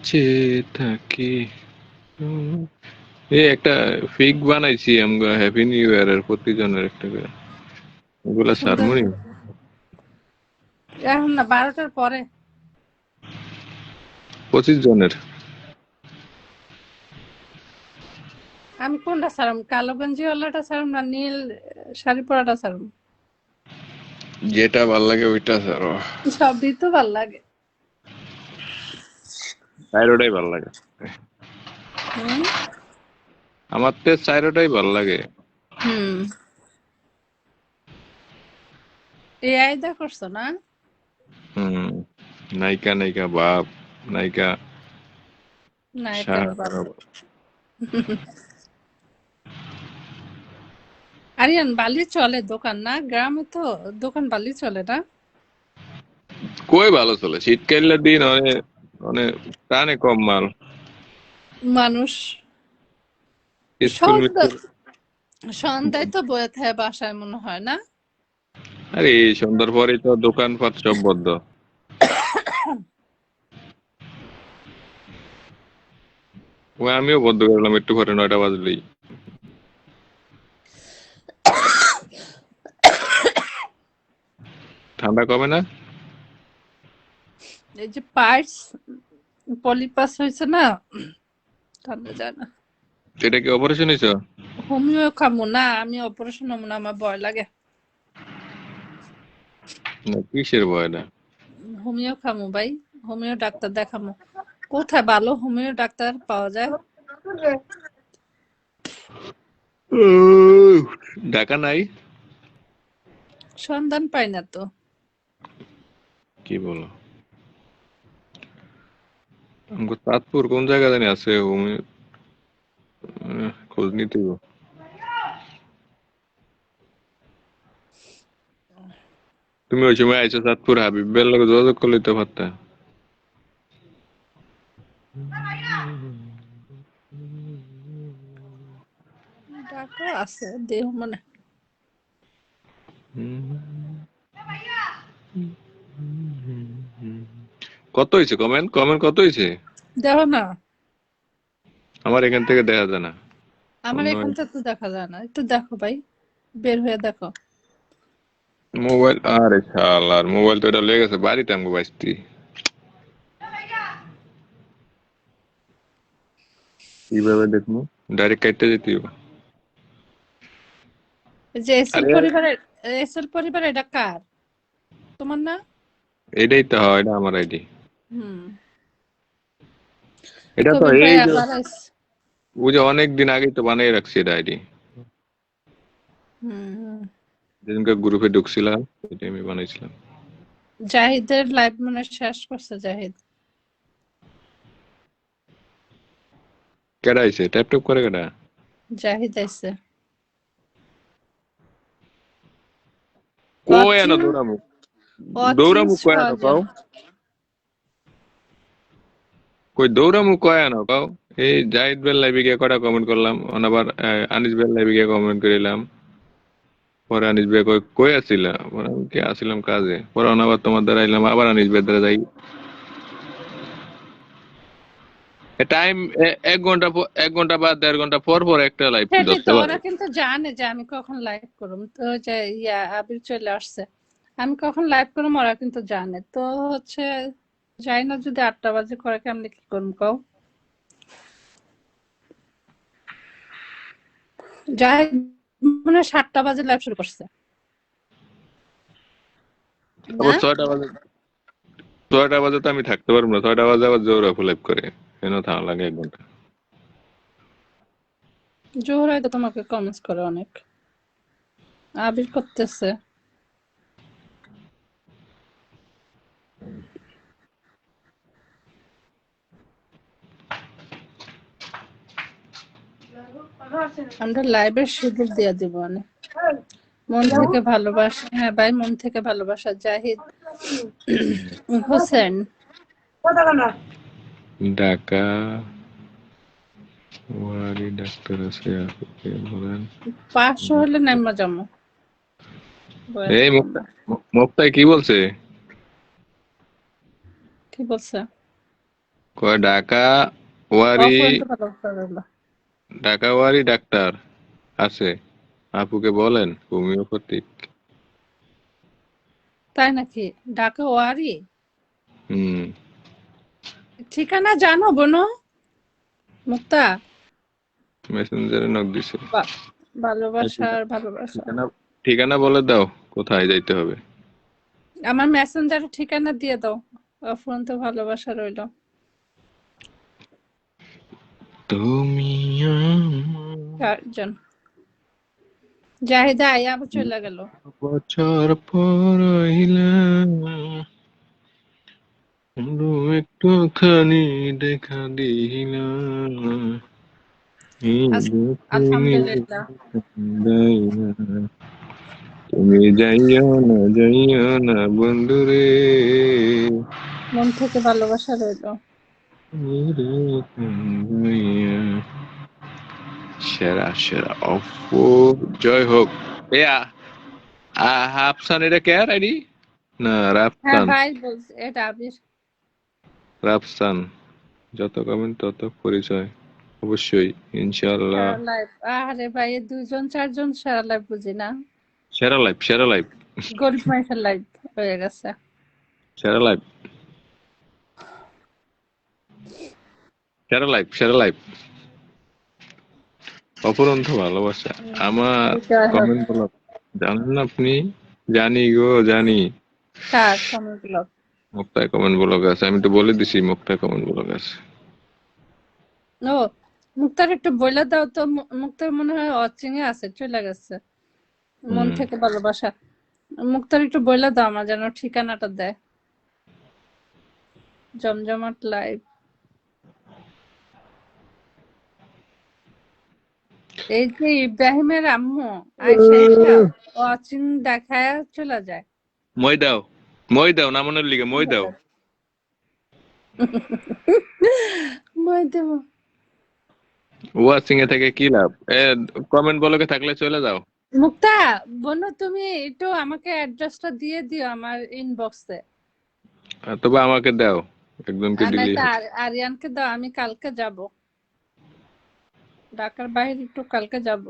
চেয়ে থাকি। এই একটা ফিক বানাইছি আমরা হ্যাপি নিউ ইয়ার এর প্রতিজনের একটা করে, ওগুলা সুন্দর। সারমনি। এখন না, 12টার পরে। 25 জনের। আমি কোনটা ছাড়াম, কালো গঞ্জি ওয়ালাটা ছাড়াম না নীল শাড়ি পরাটা ছাড়াম? যেটা ভাল লাগে ওইটা সারো। সবই তো ভাল লাগে। চাইরোটাই ভাল লাগে। হুম। আমার তো চাইরোটাই ভাল লাগে। হুম। এআই দা করছো না? হুম। নায়িকা নায়িকা বাপ, নায়িকা নায়িকার বাপ। সাহারা। আরিয়ান, বালি চলে দোকান না? গ্রামে তো দোকান বালি চলে না? কই ভালো চলে, শীতকালের দিন অনেক অনেক টানে কম মাল। মানুষ স্কুল সন্ধ্যা মিস্কুল। সন্ধ্যায় তো বয়ে থাকে বাসায় মনে হয় না? আরে এই সন্ধ্যার পরেই তো দোকানপাট সব বন্ধ। ওই আমিও বন্ধ করলাম একটু পরে 9টা বাজলেই। ঠান্ডা কমে না। এই যে পার্স পলিপাস হয়েছে না, ঠান্ডা যায় না। এটা কি অপারেশন হয়েছে? হোমিও খামো না, আমি অপারেশন হবো না, আমার ভয় লাগে। না কিসের ভয় না? হোমিও খামো ভাই, হোমিও ডাক্তার দেখামো। কোথায় ভালো হোমিও ডাক্তার পাওয়া যায়? ঢাকা নাই। সন্ধান পাই না তো। কি বলো? আমগো চাঁদপুর কোন জায়গা জানি আছে খোঁজ নিতে হবে। তুমি ওই সময় আইছো চাঁদপুর, হাবিবের লগে যোগাযোগ করলে তো পারতা। ডাকো আছে দেহ মানে কত হয়েছে কমেন্ট? কমেন্ট কত হয়েছে? দেখো না, আমার এখান থেকে দেখা যায় না। আমার অন্য এখান থেকে তো দেখা যায় না, একটু দেখো ভাই, বের হয়ে দেখো। মোবাইল, আরে শালার মোবাইল তো এটা লেগে গেছে বাড়িতে আমাকে বাইস্তি। কিভাবে দেখবো? ডাইরেক্ট কাটতে যেতে হবে। এই যে এসএল আরে পরিবারের, এসএল পরিবার এটা কার? তোমার না? এটাই তো হয়, এটা আমার আইডি। হুম। এটা তো কবির ভাই এই যে আবার আইছে। ও যে অনেক দিন আগেই তো বানিয়ে রাখছি এটা আইডি, হুম। যেদিনকে গ্রুপে ঢুকছিলাম এটা আমি বানাইছিলাম। জাহিদের লাইভ মনে হয় শেষ করছে জাহিদ। কেডা আইছে ট্যাপ ট্যাপ করে কেডা? জাহিদ আইছে। কই অচিন, আনো দৌড়ামু? অচিন দৌড়ামু কই আনো ছজন। পাও? কই দৌড়ামু কয় আনো পাও? এই জাহিদ বেল লাইভে গিয়ে কটা কমেন্ট করলাম, আবার আনিস বেল লাইভে গিয়ে কমেন্ট করিলাম। পরে আনিস ভাই কই কই আছিলা? পরে আমি কি আসিলাম কাজে, পরে আবার তোমার দ্বারা আইলাম, আবার আনিস ভাই দ্বারা যাই। টাইম 1 ঘন্টা 1 ঘন্টা বা 1.5 ঘন্টা পর পর একটা লাইভ সেটাই তো, ধরতে ওরা পারবে। কিন্তু জানে যে আমি কখন লাইভ করব। তো যে ইয়া আবির চলে আসছে, আমি কখন লাইভ করব ওরা কিন্তু জানে। তো হচ্ছে যাই না, যদি 8টা বাজে করে কেমনে কি করবো কও? যাই, মানে 7টা বাজে লাইভ শুরু করছে আবার না? 6টা বাজে তো আমি থাকতে পারবো না, 6টা বাজে আবার জোর লাইভ করে কেন থাকা লাগে 1 ঘন্টা। জোহরাই তো তোমাকে কমেন্টস করে অনেক, আবির করতেছে। আমরা লাইভের শিডিউল দিয়ে দিব অনেক। মন থেকে ভালোবাসা, হ্যাঁ ভাই, মন থেকে ভালোবাসা জাহিদ হোসেন। ঢাকা ওয়ারি ডাক্তার আছে, আপুকে বলেন। 500 হলে নাইমা যাবো, বয়ে এই থাকুন না। মুক্তাই কি বলছে? কি বলছে? কয় ঢাকা ওয়ারি, অপরন্ত ভালোবাসা রইলো। ঢাকা ওয়ারি ডাক্তার আছে, আপুকে বলেন হোমিওপ্যাথিক। তাই নাকি? ঢাকা ওয়ারি? হুম। ঠিকানা জানো বোনো মুক্তা? মেসেঞ্জারে নক দিছে। ভালোবাসার ভালোবাসা। ঠিকানা, ঠিকানা বলে দাও কোথায় যাইতে হবে। আমার মেসেঞ্জারে ঠিকানা দিয়ে দাও। অফুরন্ত ভালোবাসা রইলো। তুমি চারজন। জাহিদা আয়া আবার চলে গেল। বছর পর হইলাম একটুখানি দেখা দিলাম, আলহামদুলিল্লাহ। তুমি যাইও না বন্ধুরে, মন থেকে ভালোবাসা রইলো। সেরা সেরা অপু, জয় হোক। এ হাফসান, এটা কে আইডি? না হ্যাঁ রাফসান, ভাই বলছে, এটা আবির। রাফসান। যত কমেন্ট তত পরিচয়, অবশ্যই ইনশাআল্লাহ। সারা লাইফ, আরে ভাই, 2 জন 4 জন সারা লাইফ বুঝি না। সেরা লাইভ, সেরা লাইভ, গরিব মানুষের লাইফ হয়ে গেছে। সেরা লাইভ, সেরা লাইভ, সেরা লাইভ। অপরন্ত ভালোবাসা আমার জয় হোক। কমেন্ট ব্লক জানেন না আপনি? জানি গো জানি। কার কমেন্ট গুলো? মুক্তায় কমেন্ট ব্লক আছে, আমি তো বলে দিছি মুক্তায় কমেন্ট ব্লক আছে। ও, মুক্তার একটু বলে দাও তো। মুক্তার মনে হয় অচিনে আছে, চলে গেছে। মন হুম। থেকে ভালোবাসা। মুক্তার একটু বলে দাও আমার, যেন ঠিকানাটা দেয়। জমজমাট লাইভ। এই যে ইব্রাহিমের আম্মু আয়সা এসা অচিন দেখায় চলে যায়। মই দাও, মই দাও, না মনের লিগে মই দাও। মই দেব। ওয়াচিং এ থেকে কি লাভ? কমেন্ট বলকে থাকলে চলে যাও। মুক্তা বনু, তুমি একটু আমাকে অ্যাড্রেসটা দিয়ে দিও আমার ইনবক্সে। তবে আমাকে দাও, একজনকে আর দিলেই নয়তো হবে। আরিয়ানকে দাও, আমি কালকে যাব ঢাকার বাইরে, একটু কালকে যাব,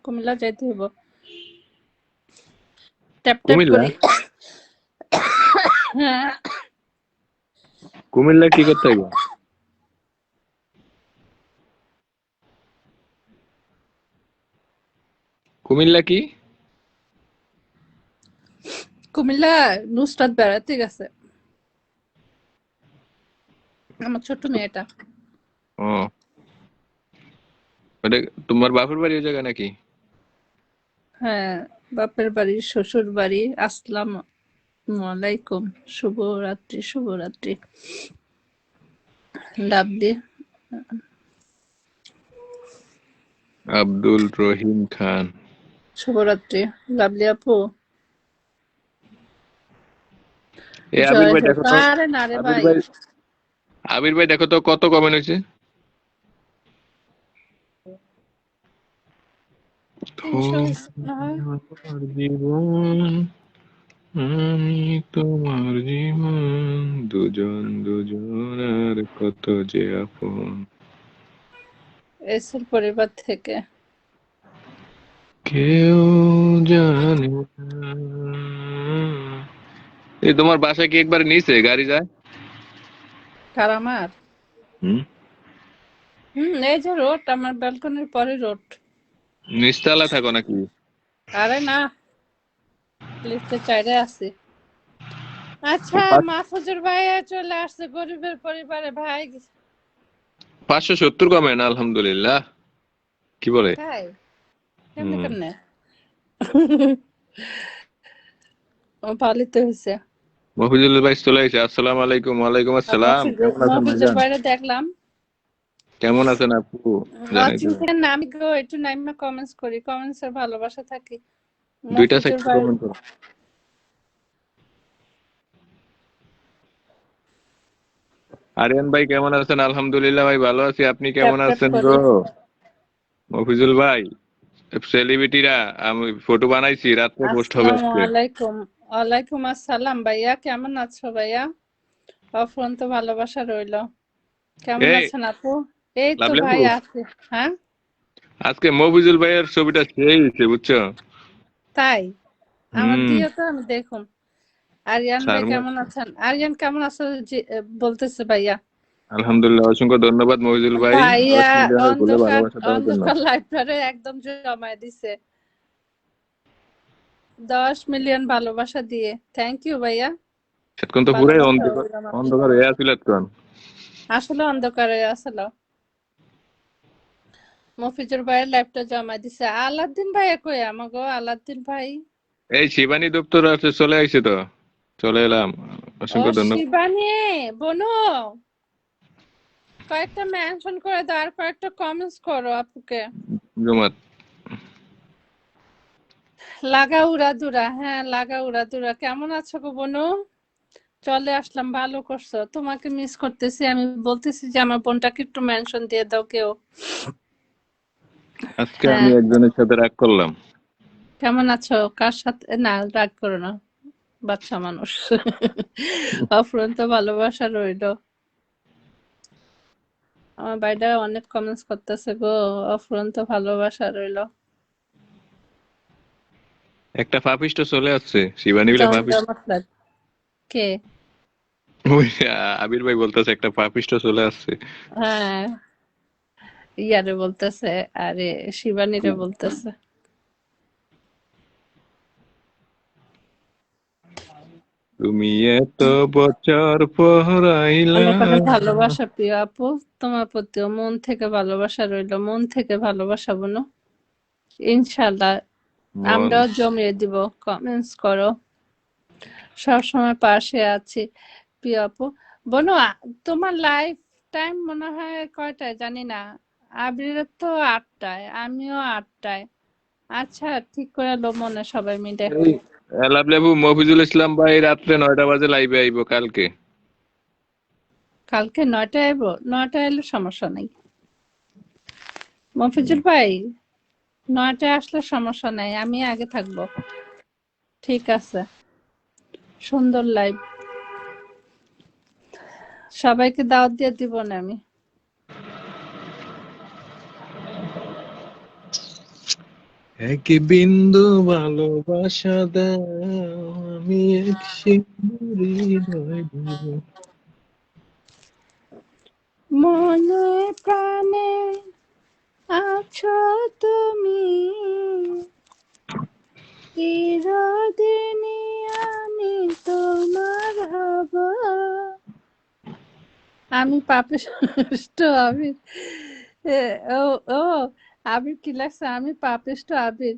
কুমিল্লা যাইতে হইব, ট্যাপ ট্যাপ কুমিল্লা? করি। হ্যাঁ, কুমিল্লা কি করতে হবে? কুমিল্লা কি? কুমিল্লা নুসরাত বেড়াতে গেছে, আমার ছোট মেয়েটা। ও, ওটা তোমার বাপের বাড়ি ওই জায়গা নাকি? হ্যাঁ, বাপের বাড়ি, শ্বশুর বাড়ি। আসসালামু আলাইকুম, শুভরাত্রি, শুভরাত্রি। লাভলি, আব্দুল রহিম খান। শুভরাত্রি লাভলি আপু। আবির জয় ভাই হোক। দেখো তো, আরে না রে আবির ভাই, ভাই, আবির ভাই দেখো তো কত কমেন্ট হয়েছে। 300 হয়েছে মনে হয়। তোমার জীবন, আমি তোমার জীবন, দুজন দুজনার কত যে আপন। এসের পরিবার থেকে। কেউ জানে না। এই তোমার বাসা কি একবার নিচে গাড়ি যায়? কার আমার? হুম, এই যে রোড, আমার ব্যালকনির পরে রোড। নিচতলা থাকো নাকি? আরে না, লিফটে চাইরে আছি। আচ্ছা, পাঁচ- মাহফুজুর ভাই চলে আসছে, গরিবের পরিবারে ভাই। 570 কমেন্ট, আলহামদুলিল্লাহ। কি বলে? তাই? কেমনে হুম, কেমনে? ও ভালোই তো হয়েছে। মফিজুল ভাই চলে এসেছে। আসসালামু আলাইকুম। ওয়ালাইকুম আসসালাম। কেমন আছেন মহফিজুর ভাইজান? ভাইরে দেখলাম। কেমন আছেন আপু? জানাই তো। অচিন্তের নামি গো, একটু নাইমা কমেন্টস করি, কমেন্টস এর ভালোবাসা থাকি। দুইটা মফিজুর সেক্টর ভাই, কমেন্ট করো। আরিয়ান ভাই কেমন আছেন? আলহামদুলিল্লাহ ভাই ভালো আছি। আপনি ট্যাপ কেমন ট্যাপ আছেন করি। গো? মফিজুল ভাই, সেলিব্রিটিরা আমি ফটো বানাইছি, রাত্রে পোস্ট হবে আসসালামু আজকে। আলাইকুম। ওয়ালাইকুম আসসালাম ভাইয়া, কেমন আছো ভাইয়া? অফুরন্ত ভালোবাসা রইলো। কেমন এই আছেন আপু? এই তো লাভলি আপু, ভাই আছে। হ্যাঁ, আজকে মফিজুল ভাইয়ের ছবিটা সেই হয়েছে বুঝছো? তাই? আমার হুম, দিও তো, আমি দেখুন। আরিয়ান ভাই শার্মা। কেমন আছেন? আরিয়ান কেমন আছো বলতেছে ভাইয়া। আলহামদুলিল্লাহ, অসংখ্য ধন্যবাদ মফিজুল ভাই, ভাইয়া 10 মিলিয়নের ভুলে অন্ধকার, ভালোবাসা দেওয়ার জন্য। অন্ধকার লাইব্রেরি একদম জমায় দিছে 10 মিলিয়ন ভালোবাসা দিয়ে। থ্যাংক ইউ ভাইয়া। এতক্ষণ তো পুরাই ভালোবাসা অন্ধকার, রইলো আমার অন্ধকার জন্য। হয়ে আছিল এতক্ষণ। আসলে অন্ধকারে আসলো। মফিজুর ভাইয়ের লাইভটা জমা দিছে। আলাউদ্দিন ভাইয়া কই আমাগো? আলাউদ্দিন ভাই। এই শিবানী দপ্তর আছে, চলে আইছে তো, চলে এলাম। ও অসংখ্য ধন্যবাদ। শিবানী বনু, কয়েকটা মেনশন করে দাও, আর কয়েকটা কমেন্টস করো আপুকে। জুমাত। লাগা উড়াদুরা, হ্যাঁ লাগা উড়াদুরা। কেমন আছো গো বনু? চলে আসলাম, ভালো করছো। তোমাকে মিস করতেছি, আমি বলতেছি যে আমার বোনটাকে একটু মেনশন দিয়ে দাও কেউ। আজকে আমি হ্যাঁ, একজনের সাথে রাগ করলাম। কেমন আছো? কার সাথে? না, রাগ করো না, বাচ্চা মানুষ। অফুরন্ত ভালোবাসা রইলো। আমার বাইরে অনেক কমেন্টস করতেছে গো, অফুরন্ত ভালোবাসা রইলো। একটা পাপিষ্ট চলে আসছে, শিবানী বলে পাপিষ্ট। মতলব কে? ওই আবির ভাই বলতেছে একটা পাপিষ্ট চলে আসছে। হ্যাঁ, ইয়ারে বলতেছে, আরে শিবানীরে বলতেছে। তুমি এত বছর পর আইলা। অনেক অনেক ভালোবাসা প্রিয় আপু, তোমার প্রতিও মন থেকে ভালোবাসা রইলো, মন থেকে ভালোবাসা বোনো। ইনশাল্লাহ মন। আমরাও জমিয়ে দিব। কমেন্টস করো, সব সময় পাশে আছি প্রিয় আপু। বোনো, তোমার লাইফ টাইম মনে হয় কয়টায় জানি না। আবিরের তো 8টায়, আমিও 8টায়। আচ্ছা ঠিক করে লো মনে সবাই মিলে। এই লাভলেবু মফিজুল ইসলাম ভাই রাত্রে 9টা বাজে লাইভে আইব কালকে। কালকে 9টায় আইবো, 9টায় এলে সমস্যা নাই। মফিজুল ভাই 9টায় আসলে সমস্যা নাই, আমি আগে থাকবো। ঠিক আছে, সুন্দর লাইভ, সবাইকে দাওয়াত দিয়ে দিব না আমি। এক বিন্দু ভালোবাসা দাও, আমি এক সিন্দুরি হৃদয় দিব। মনে প্রাণে আছো তুমি, চিরদিনই আমি তোমার হব। আমি পাপিষ্ট আবির। এ, ও ও আবির কি লাগছে, আমি পাপিষ্ট আবির,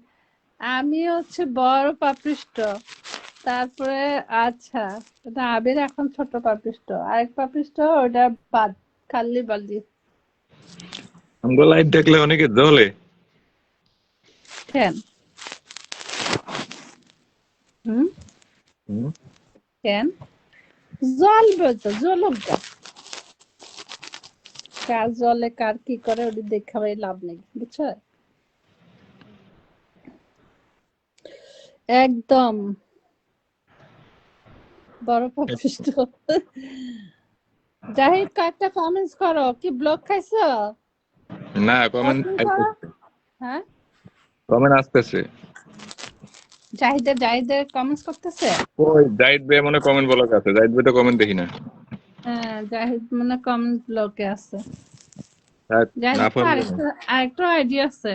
আমি হচ্ছে বড় পাপিষ্ট। তারপরে আচ্ছা, ওটা আবির এখন ছোট পাপিষ্ট, আরেক পাপিষ্ট ওটা বাদ, কাল্লি বাল্লি। আমগো লাইভ দেখলে অনেকে জ্বলে। কেন? হুম, হুম? কেন জ্বলবে তো, জ্বলুক গা। কার জলে কার কি করে ওটা দেখাবার লাভ নেই, বুঝছো? একদম বড় পাপিষ্ট। জাহিদ কয়েকটা কমেন্টস করো, কি ব্লক খাইছো? না, কমেন্ট ওপেন করো। আসতেছে, হ্যাঁ, কমেন্ট আসতেছে। জাহিদের কমেন্টস করতেছে। ওই জাহিদ ভাই মনে কমেন্ট ব্লক আছে, জাহিদ ভাই তো কমেন্ট দেখি না। হ্যাঁ, জাহিদ মানে কমেন্ট ব্লকে আছে। থাক, না জাহিদ তো পারলে না। আরেকটা আইডিয়া আছে।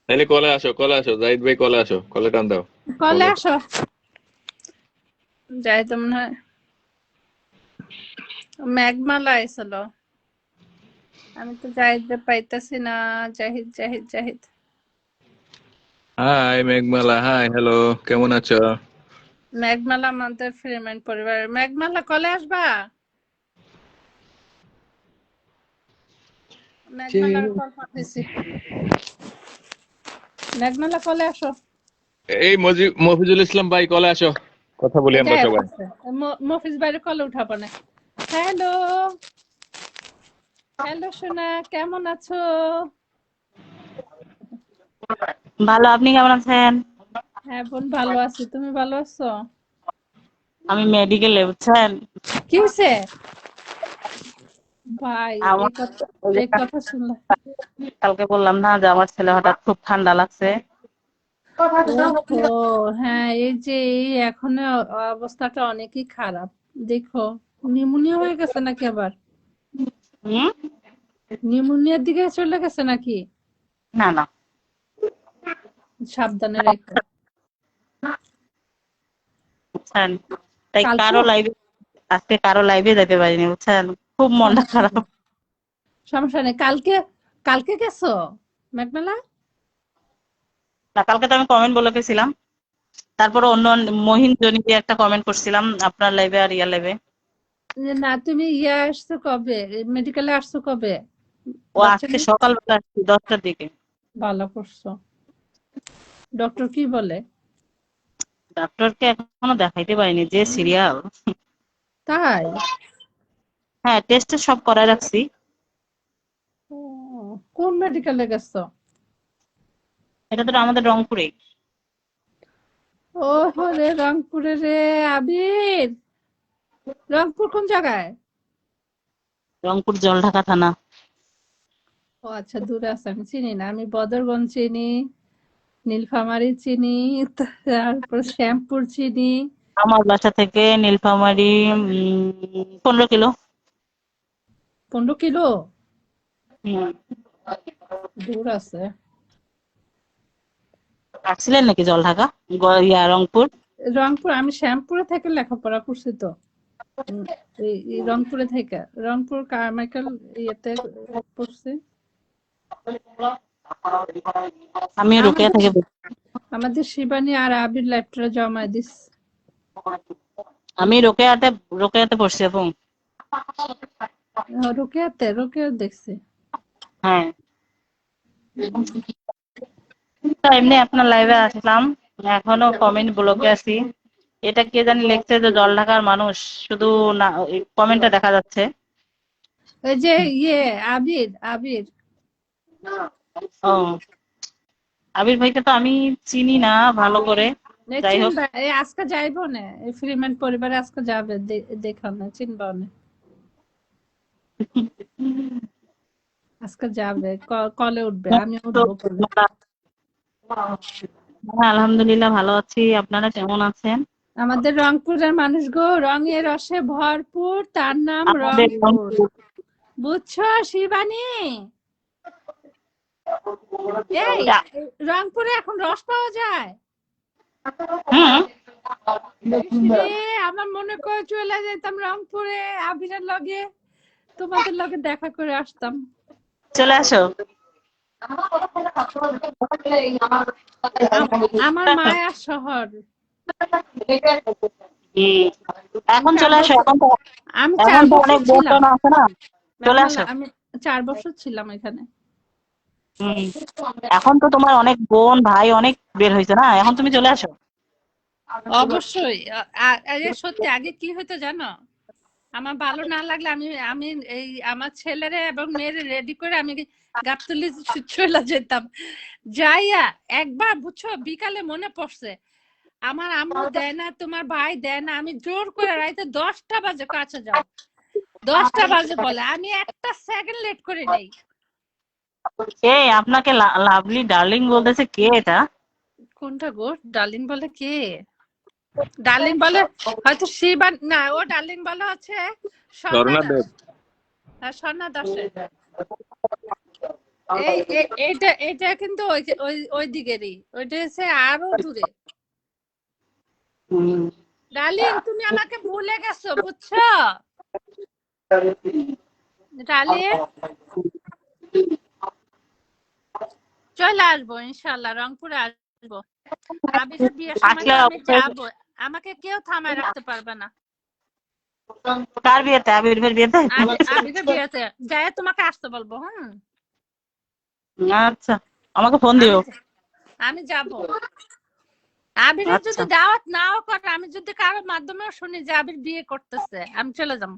তাহলে কলে আসো, কলে আসো জাহিদ ভাই, কলে আসো, কলে টান দাও। কলে কলে আসো। জাহিদ তো মনে হয় মেঘমালা আইছিল, আমি তো জাহিদে পাইতাছি না। জাহিদ জাহিদ জাহিদ। হাই মেঘমালা, হাই হ্যালো, কেমন আছো? মেঘমালা আমাদের ফ্রিম্যান পরিবারের। মেঘমালা কলে আসবা? মেঘমালার কল পাঠাইছি, মেঘমালা কলে আসো। এই মফিজুল ইসলাম ভাই কলে আসো, কথা বলি আমরা জাহিদ সবাই। আছে, মফিজ বাইরে কলে উঠাবো না। হ্যালো, হ্যালো সোনা, কেমন আছো? ভালো, আপনি কেমন আছেন? হ্যাঁ বোন, ভালো আছি, তুমি ভালো আছো? আমি মেডিকেলে, বুঝছেন? কি হয়েছে ভাই? আমার ওই যে এই কথা শুনলে। কালকে বললাম না যে আমার ছেলে হঠাৎ খুব ঠান্ডা লাগছে। ওহো, হ্যাঁ, এই যে এই এখন অবস্থাটা অনেকই খারাপ। দেখো, নিউমোনিয়া হয়ে গেছে নাকি আবার? হুম? নিউমোনিয়ার দিকে চলে গেছে নাকি? না না, সাবধানে রেখো। বুঝছেন? তাই কালকে কারো লাইভে, আজকে কারো লাইভে যেতে পারিনি, বুঝছেন? খুব মনটা সমস্যা খারাপ। নেই, সমস্যা নেই। কালকে, কালকে গেছো মেঘমেলা? না, কালকে তো আমি কমেন্ট বলে গেছিলাম। তারপরে অন্য মহিন জনি দিয়ে একটা কমেন্ট করছিলাম আপনার লাইভে আর ইয়া লাইভে। না, তুমি আসছো কবে, মেডিকেলে আসছো কবে? ও বাচ্চা আজকে নিয়ে? সকালবেলা আসছি 10টার দিকে। ভালো করছো। ডক্টর কি বলে? ডাক্তারকে এখনো দেখাইতে পারিনি, যে সিরিয়াল। তাই? হ্যাঁ, টেস্ট সব করায় রাখছি। ও, কোন মেডিকেলে গেছো? এটা তো আমাদের রংপুরে। ও রে, রংপুরে রে আবির। রংপুর কোন জায়গায়? রংপুর জলঢাকা থানা। ও আচ্ছা, দূরে আছে, আমি চিনি না। আমি বদরগঞ্জ চিনি, নীলফামারী চিনি, তারপর শ্যামপুর চিনি। আমার বাসা থেকে নীলফামারী 15 কিলো। 15 কিলো? হুম। দূর আছে। আসছিলেন নাকি জলঢাকা, রংপুর? রংপুর, আমি শ্যামপুরে থেকে লেখাপড়া করছি তো। উম, এই রংপুরে থেকে, রংপুর কারমাইকেল ইয়েতে পড়ছি। আমি রোকেয়া আমাদের থেকে আমাদের শিবানী আর আবির ল্যাপটপে জমা দিস। আমি রোকেয়াতে পড়ছি আপু। রোকেয়াতে, রোকেয়া দেখছি। হ্যাঁ। তো এমনি আপনার লাইভে আসলাম, এখনো কমেন্ট ব্লকে আছি। এটা কে জানি লিখছে যে জল ঢাকার মানুষ, শুধু না কমেন্টটা দেখা যাচ্ছে। ওই যে আবির আবির ও, আবির ভাইকে তো আমি চিনি না ভালো করে। যাই হোক, চিনবা, এই আজকে যাইবো না, এই ফ্রিম্যান পরিবারে আজকে যাবে, দেখাও না, চিনবা না, আজকে যাবে, কলে উঠবে, আমি উঠবো কলে। হ্যাঁ, আলহামদুলিল্লাহ ভালো আছি। আপনারা কেমন আছেন? আমাদের রংপুরের মানুষ গো, রঙে রসে ভরপুর, তার নাম আমাদের রংপুর, বুঝছো শিবানী? এই রংপুরে এখন রস পাওয়া যায়? হুম, রে, আমার মনে করে চলে যেতাম রংপুরে, আবিরের লগে, তোমাদের লগে দেখা করে আসতাম। চলে আসো। আমার মায়ার শহর। এখন চলে আসো, এখন তো আমি এখন 4 তো বছর অনেক বোন ছিলাম, আছে না, চলে আসো। আমি 4 বছর ছিলাম এখানে। হুম, এখন তো তোমার অনেক বোন ভাই অনেক বের হয়েছে না, এখন তুমি চলে আসো। অবশ্যই। আরে সত্যি, আগে কি হতো জানো, আমার ভালো না লাগলে আমি আমি এই আমার ছেলেরে এবং মেয়েরে রেডি করে আমি গাবতলী চলে যেতাম। যাইয়া একবার বুঝছো, বিকালে মনে পড়ছে, আমার আম্মু দেয় না, তোমার ভাই দেয় না, আমি জোর করে রাইতে 10টা বাজে কাছে যাও, 10টা বাজে বলে, আমি একটা সেকেন্ড লেট করে নেই। এই আপনাকে লাভলি ডার্লিং বলতেছে কে এটা? কোনটা গো? ডার্লিং বলে কে? ডার্লিং বলে হয়তো শিবা না, ও ডার্লিং বলে হচ্ছে স্বর্ণা ঝর্ণা দাস। দেব। হ্যাঁ, স্বর্ণা দাসে। এইটা কিন্তু ওই দিকেরই, ওইটা হচ্ছে আরো দূরে। ডার্লিং, তুমি আমাকে ভুলে গেছো, বুঝছো ডার্লিং? চলে আসবো ইনশাল্লাহ, রংপুরে আসবো। আবিরের বিয়ের সময় আসলে তো আমি অবশ্যই। যাবো, আমাকে কেউ থামায় রাখতে পারবে না। কার বিয়েতে? আবির ভাইয়ের বিয়েতে? আবিরের বিয়েতে যাই তোমাকে আসতে বলবো। আচ্ছা, আমাকে ফোন দিও। আমি আমি যাব। আবিরের আচ্ছা, যদি দাওয়াত নাও করে, আমি যদি কারোর মাধ্যমেও শুনি যে আবির বিয়ে করতেছে, আমি চলে যাব।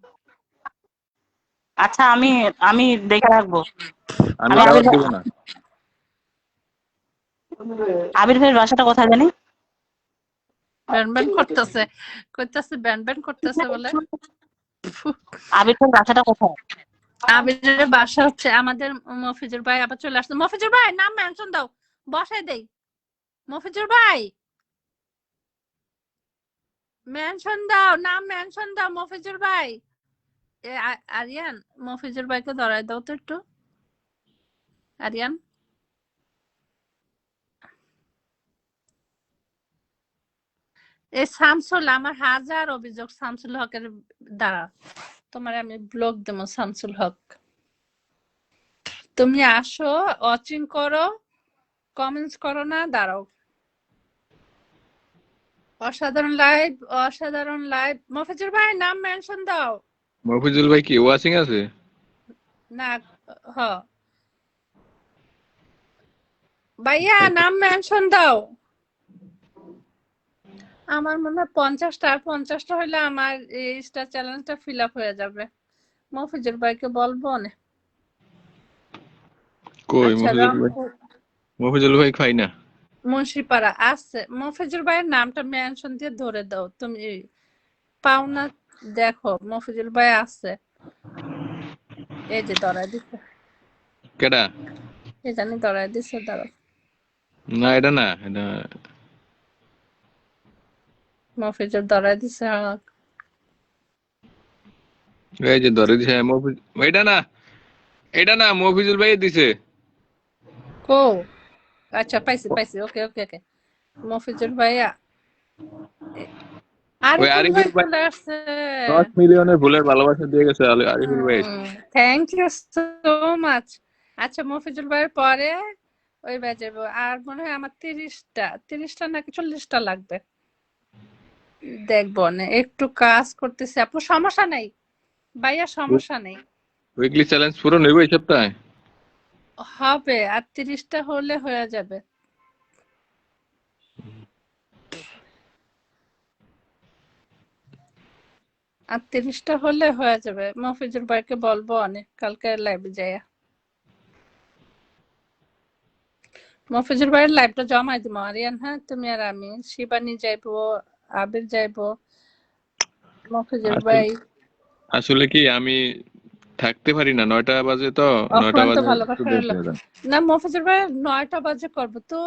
আচ্ছা, আমি আমি দেখে রাখবো। আমি আমি দাওয়াত দিব না। আবির ভাইয়ের বাসাটা কোথায় জানি? ব্যান ব্যান করতেছে, করতেছে, ব্যান ব্যান করতেছে বলে। আবির ভাইয়ের বাসাটা কোথায়? আবিরের বাসা হচ্ছে আমাদের মফিজুর ভাই আবার চলে আসছে। মফিজুর ভাই নাম মেনশন দাও, বসাই দেই। মফিজুর ভাই মেনশন দাও, নাম মেনশন দাও মফিজুর ভাই। আরিয়ান, মফিজুর ভাইকে ধরাই দাও তো একটু। আরিয়ান, এই শামসুল, আমার হাজার অভিযোগ শামসুল হকের দ্বারা, তোমার আমি ব্লক দেবো শামসুল হক। তুমি আসো, ওয়াচিং করো, কমেন্টস করো না, দাঁড়াও। অসাধারণ লাইভ, অসাধারণ লাইভ। মফিজুর ভাই নাম মেনশন দাও। মফিজুল ভাই কি ওয়াচিং আছে? না, হ ভাইয়া নাম মেনশন দাও। আমার মনে হয় 50টা হলে আমার এই স্টার চ্যালেঞ্জটা ফিল আপ হয়ে যাবে। মফিজুর ভাইকে বলবো না। কই আচ্ছা, মফিজুল ভাই? রংপুর মফিজুল ভাই খাই না। মুন্সিপাড়া আছে। মফিজুর ভাইয়ের নামটা মেনশন দিয়ে ধরে দাও তুমি, পাও না? দেখো মফিজুল ভাই আছে, এই যে ধরাই দিচ্ছে, কেডা? এই জানি ধরাই দিচ্ছে, দাঁড়াও। না এটা না, এটা মফিজুর ধরাই দিচ্ছে আমাকে। এই যে ধরে দিছে মফিজ। এটা না, এটা না, মফিজুল ভাই দিছে। কো, আচ্ছা পাইছি পাইছি, ওকে ওকে ওকে। মফিজুর ভাইয়া, ওই আরিফুল ভাই আরিফুল ভাই চলে আসছে। 10 মিলিয়নের ভুলের ভালোবাসা দিয়ে গেছে আরিফুল ভাই। Thank you so much. আচ্ছা, মফিজুল ভাইয়ের পরে ওই ভাই যাবো, আর মনে হয় আমার 30টা নাকি 40টা লাগবে, দেখবো না, একটু কাজ করতেছি আপু, সমস্যা নেই ভাইয়া, সমস্যা নেই, উইকলি চ্যালেঞ্জ পূরণ হইব এই সপ্তাহে? হবে, আর 30টা হলে হয়ে যাবে। আর 30টা হলে হয়ে যাবে। মফিজুর ভাইকে বলবো অনেক কালকে লাইভে যাইয়া। মফিজুর ভাইয়ের লাইভটা জমাই দিব আরিয়ান, হ্যাঁ তুমি আর আমি, শিবানী যাইবো, আবির যাইবো, মফিজুর আসলে ভাই। আসলে কি আমি থাকতে পারি না, 9টা বাজে তো, 9টা অক্লান্ত বাজে একটু ভালোবাসা বের রইলো। হয়ে যায়। না মফিজুর ভাই 9টা বাজে করবো তো।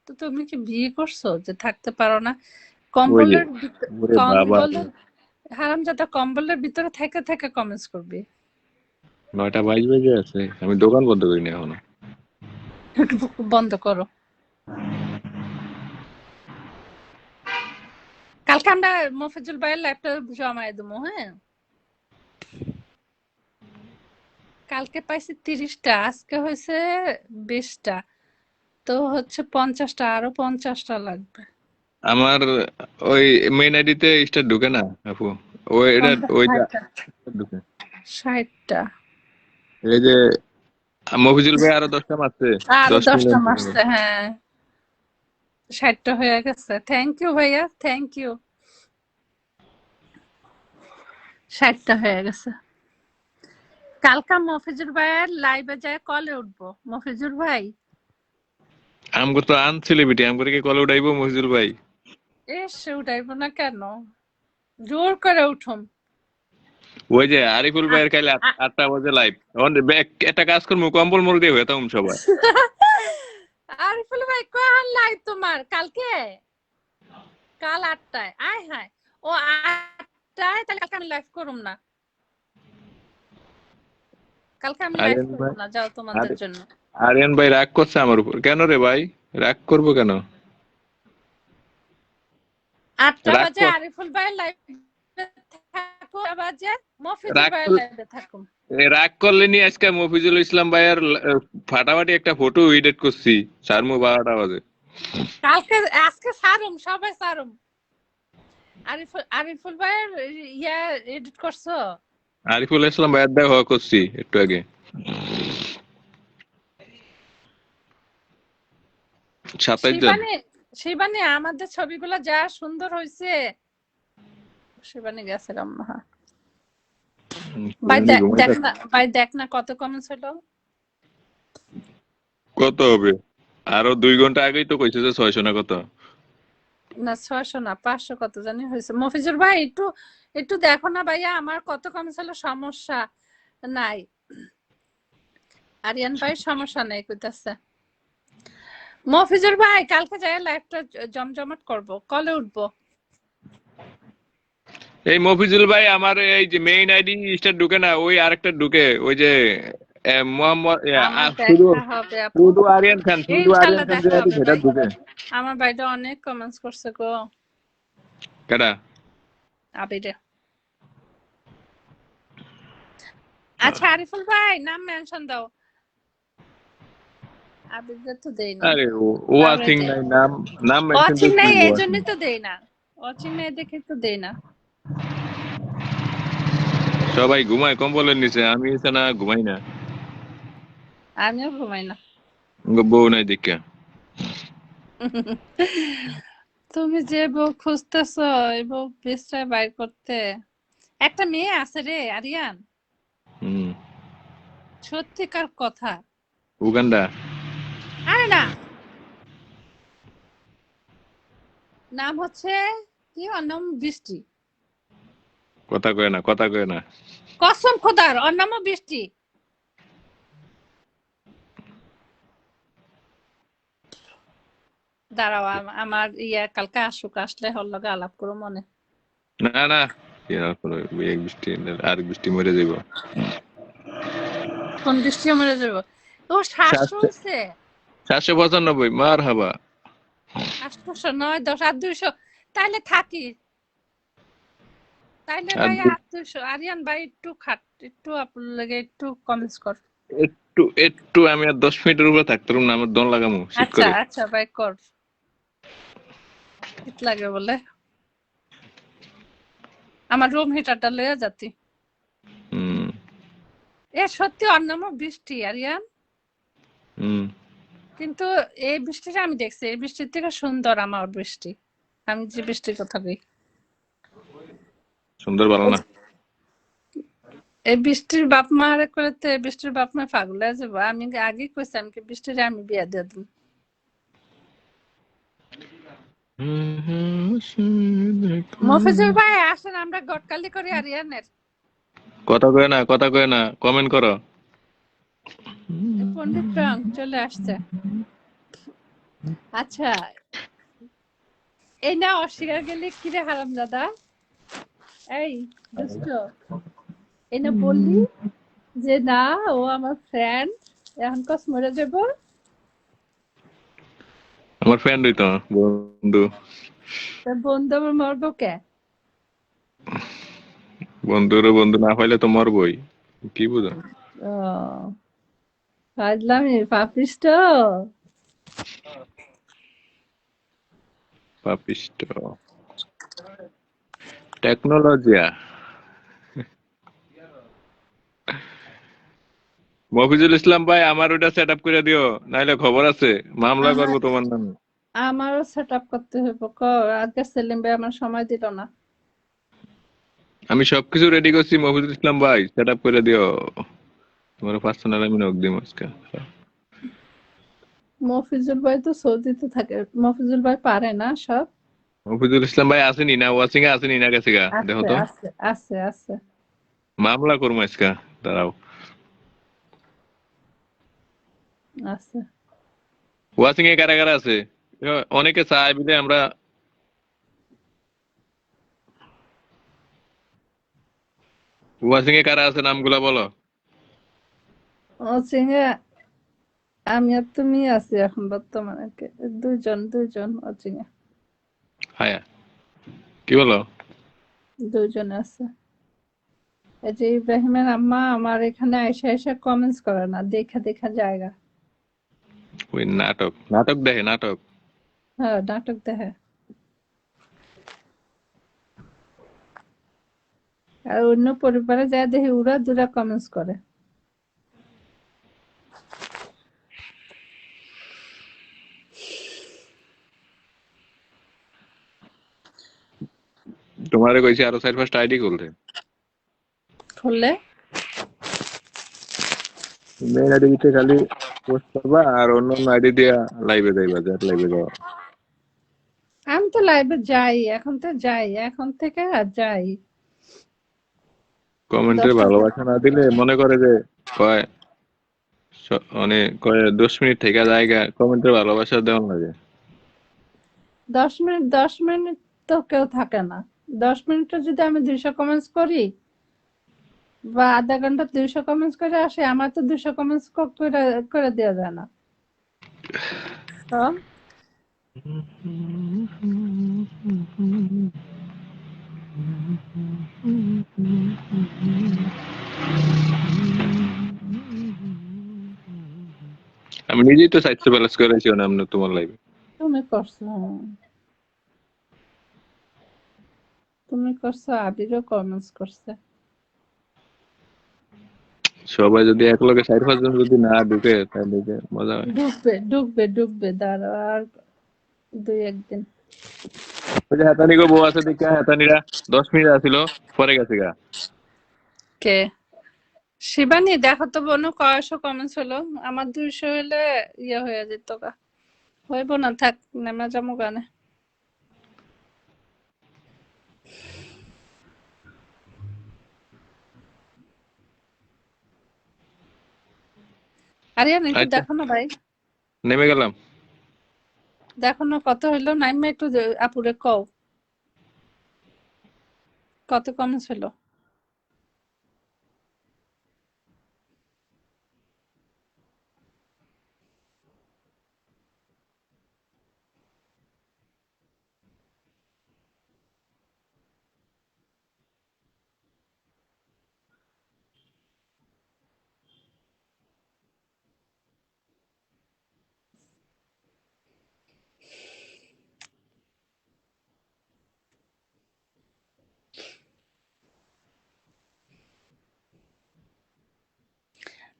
তো তুমি কি বিয়ে করছো যে থাকতে পারো না? ওই যে, কম্বলের ওরে বাবা রে, কম্বলের হারামজাদা কম্বলের ভিতরে থেকে থেকে কমেন্টস করবি। 9টা বেজে আছে, আমি দোকান বন্ধ করিনি এখনো। একটু বন্ধ করো। কালকে আমরা মফিজুল ভাইয়ের লাইভটা জমাই দেবো, হ্যাঁ। কালকে পাইছি 30টা, আজকে হয়েছে 20টা, তো হচ্ছে 50টা, আরো 50টা লাগবে। আমার ওই মেইন আইডিতে স্টার ঢুকে না আপু, ওই এটা ওইটা 60টা, ঢুকে। 60টা। এই যে মফিজুল ভাই আরো 10টা মারছে, আরো 10 10টা মিলিয়ন। মাসছে, হ্যাঁ। 60টা হয়ে গেছে। থ্যাংক ইউ ভাইয়া, থ্যাংক ইউ। 60টা হয়ে গেছে। কালকা মফিজুর ভাইয়ের লাইভে যায় কলে উঠবো। মফিজুর ভাই আমগো তো আনসেলিব্রিটি, আমগো কি কল উঠাইবো মফিজুল ভাই? এসে উঠাইবো না কেন? জোর করে উঠুম। ওই যে আরিফুল ভাইয়ের কাইলে 8টা বাজে লাইভ, একটা কাজ করবো, কম্বল মল দিয়ে হইতাম সবাই। আরিফুল ভাই কখন লাইভ তোমার? কালকে? কাল 8টায়? আয় হায়, ও 8টায়, তাহলে কালকে আমি লাইভ করুম না। কালকে আমি লাইভ আরিয়ান ভাই, করবো না, যাও তোমাদের জন্য। আরিয়ান ভাই রাগ করছে আমার উপর কেন রে ভাই? রাগ করবো কেন? 8টা রাগ বাজে কর, আরিফুল ভাইয়ের লাইভে থাকো, 8টা বাজে মফিজুর রাগ ভাইয়ের কর- লাইভে থাকুম। রাগ করলে নি আজকে মফিজুল ইসলাম ভাইয়ের ফাটাফাটি একটা ফটো এডিট করছি, সারমু 12টা বাজে। কালকে, আজকে সারুম, সবাই সারুম। আরিফুল ভাইয়ের ইয়া এডিট করছো? আরিফুল ইসলাম ভাইয়ের দেখা করছি একটু আগে। সাতাইশ জন। শিবানী, শিবানী আমাদের ছবিগুলো যা সুন্দর হয়েছে। শিবানী গেছে রাম্মা। ভাই দেখ না, ভাই দেখ না কত কমেন্টস হলো। কত হবে? আরো 2 ঘন্টা আগেই তো কইছে যে 600 না কত। না 600 না, 500 কত জানি হয়েছে। মফিজুর ভাই একটু একটু দেখো না ভাইয়া, আমার কত কমেন্টস হলো। সমস্যা নাই, আরিয়ান ভাই সমস্যা নেই কইতাছে। মফিজুর ভাই কালকে যাই লাইভটা জমজমাট করব, কলে উঠবো। এই মফিজুল ভাই আমার এই যে মেইন আইডি স্টার ঢুকে না, ওই আরেকটা ঢুকে, ওই যে মোহাম্মদ আমার শুধু দেখা হবে আপু, শুধু আরিয়ান খান, শুধু আরিয়ান ইনশাল্লাহ খান যে দেখা আইডি হবে সেটা ভাই। ঢুকে। আমার ভাইটা অনেক কমেন্টস করছে গো, কেডা? আবিরে। আচ্ছা আরিফুল ভাই নাম মেনশন দাও। আবিরদের তো দেই না, আরে কাউরে ওয়াচিং দেই নাই, না। নাম নাম মেনশন ওয়াচিং করে কি নাই হইবো? এই ওয়াচিং জন্যই তো দেই না, ওয়াচিং নাই দেখে তো দেই না। সবাই ঘুমায় কম্বলের নিচে, আমি না ঘুমাই না, আমিও ঘুমাই না। বউ নাই দেখা। তুমি যে বউ খুঁজতেছো, এই বউ বিশ্রয় বাইর করতে। একটা মেয়ে আছে রে আরিয়ান, হুম। সত্যিকার কথা। উগান্ডা? আরে না, নাম হচ্ছে কি, ওর নাম বৃষ্টি। কথা কয় না, কথা কয় না। কসম খোদার, ওর নামও বৃষ্টি। দাঁড়াও, আমার ইয়া কালকে আসুক, আসলে ওর লগে আলাপ করো মনে। না না, কি আর করো, এক বৃষ্টি আর বৃষ্টি মরে যাইব। কোন বৃষ্টি মরে যাবো? ও 700 হয়েছে। 795, মার হাবা। 800, 9, 10 আর 200, তাইলে থাকি। তাইলে আর ভাই 800। আরিয়ান ভাই একটু খাট, একটু আপনার লাগে একটু কমেন্টস কর। একটু একটু আমি আর 10 মিনিটের উপরে থাকতে পারবো না, আমার দন লাগামু শীত আচ্ছা করে। আচ্ছা ভাই কর, শীত লাগে বলে। আমার রুম হিটারটা লয়ে যাতি। হুম এ সত্যি ওর নামও বৃষ্টি আরিয়ান, হুম। কিন্তু এই বৃষ্টিটা আমি দেখছি, এই বৃষ্টির থেকে সুন্দর আমার বৃষ্টি। আমি যে বৃষ্টির কথা কই। সুন্দর ভালো না। এই বৃষ্টির বাপ মারে করে তো এই বৃষ্টির বাপ মা পাগল হয়ে যাবো। আমি আগে কইছি আমি কি বৃষ্টির আমি বিয়া দিয়ে দিম। মফিজুল ভাই আসেন আমরা গটকালি করি আরিয়ানের। কথা কয় না কমেন্ট করো। এই পণ্ডিত রং চলে আসছে। আচ্ছা এই না অস্বীকার গেলে কিরে হারাম দাদা। এই দুষ্ট এই না বললি যে না ও আমার ফ্রেন্ড এখন কস মরে যাব। আমার ফ্রেন্ড হইতো বন্ধু। তা বন্ধু আমার মরবো কে? বন্ধু না হইলে তো মরবই। কি বুঝো? ও ফাজলামি পাপিষ্ট। পাপিষ্ট টেকনোলজিয়া। মফিজুল ইসলাম ভাই আমার ওটা সেট আপ করে দিও, নাইলে খবর আছে, মামলা আমার করবো তোমার নামে। আমারও সেট আপ করতে হবে আজকে সেলিম ভাই আমার সময় দিল না। আমি সবকিছু রেডি করছি, মফিজুল ইসলাম ভাই সেট আপ করে দিও। তোমার পার্সোনাল আমি নক দিম আজকে। মফিজুল ভাই তো সৌদিতে থাকে, মফিজুল ভাই পারে না সব। মফিজুল ইসলাম ভাই আসেনি না, ওয়াচিং এ আসেনি না, গেছে গা, দেখো আছে তো। আছে আছে আছে মামলা করবো আজকে, দাঁড়াও। আছে। ওয়াচিং এ কারা কারা আছে? অনেকে চায় বুঝে আমরা। ওয়াচিং এ কারা আছে নামগুলা বলো। ও সিংহে আমি আর তুমি আছি এখন বর্তমানে দুইজন ও সিংহে হ্যাঁ, কি বলো? দুইজন আছে। এই যে ইব্রাহিমের আম্মা আমার এখানে আইসা আইসা কমেন্টস করে না, দেখা দেখা জায়গা। ওই নাটক দেখে নাটক। হ্যাঁ নাটক দেখে। আর অন্য পরিবারে যা দেখি উড়া দুরা কমেন্টস করে। তোমারে কইছি আরো 4-5টা আইডি খুলতে। খুললে মেইন আইডি দিতে খালি পোস্ট করবা আর অন্য অন্য আইডি দিয়া লাইভে যাইবা, যার লাইভে যাওয়া। আমি তো লাইভে যাই, এখন তো যাই, এখন থেকে আর যাই। কমেন্টের 10টা ভালোবাসা না দিলে মনে করে যে কয় মানে কয় 10 মিনিট থেকে জায়গা কমেন্টের ভালোবাসা দেওয়া লাগে। 10 মিনিট তো কেউ থাকে না। 10 মিনিটে যদি আমি 200 কমেন্টস করি বা আধা ঘন্টা 200 কমেন্টস করে আসি, আমার তো 200 কমেন্টস করে করে দেওয়া যায় না। তো আমি নিজেই তো 400 ব্যালেন্স করেছি না আমরা তোমার লাইভে। তুমি করছো, তুমি করছো, আবিরও কমেন্টস করছে। সবাই যদি এক লগে 4-5 জন যদি না ঢুকে তাহলে যে মজা হয়। ডুববে দাঁড়াও আর 2-1 দিন। ওই যে হাতানি গো বউ আছে দেখা, হাতানিরা 10 মিনিট আসিল, পরে গেছে গা। কে? শিবানী দেখো তো বোনো কয়শো কমেন্টস হলো। আমার 200 হলে ইয়ে হয়ে যেত গা। হইব না, থাক নেমে যাবো গানে। আরিয়ান একটু আচ্ছা, দেখো না ভাই, নেমে গেলাম। দেখো না কত হইলো, নাইমা একটু আপুরে কও কত কমেন্টস হলো।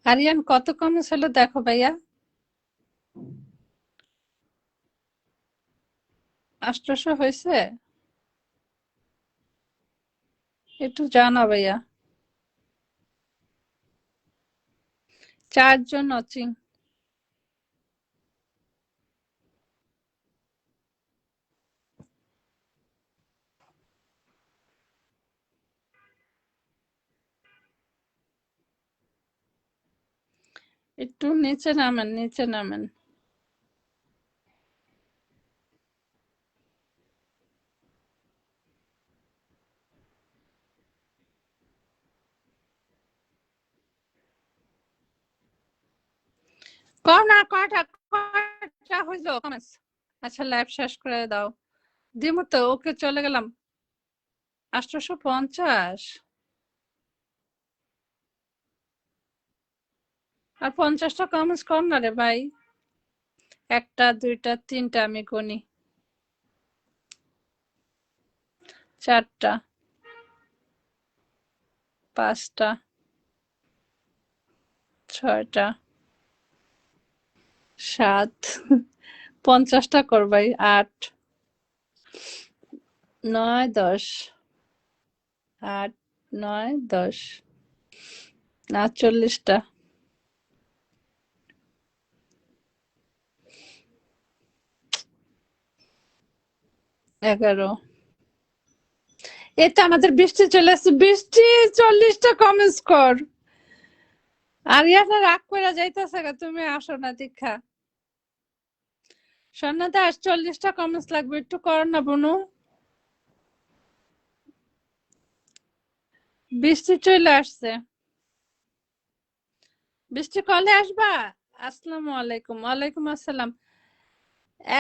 আরিয়ান কত কমেন্টস হলো দেখো ভাইয়া। 800 হয়েছে। একটু জানা ভাইয়া। 4 জন ওয়াচিং। একটু নিচে নামেন, নিচে নামেন। কও না কয়টা হইলো কমেন্টস? আচ্ছা লাইভ শেষ করে দাও। দিমু তো, ওকে চলে গেলাম। 850 আর 50টা কমেন্টস কর না রে ভাই। 1টা 2টা 3টা আমি গুনি। 4টা 5টা 6টা 7 50টা কর ভাই। 8 9 10 8 9 10 40টা 11। এতে আমাদের বৃষ্টি চলে আসছে। বৃষ্টি 40টা কমেন্টস কর। আরিয়ানা রাগ করে যাইতেছে গা, তুমি আসো না দীক্ষা। স্বর্ণা দাস 40টা কমেন্টস লাগবে, একটু করো না বনু। বৃষ্টি চলে আসছে। বৃষ্টি কলে আসবা? আসসালামু আলাইকুম। ওয়ালাইকুম আসসালাম।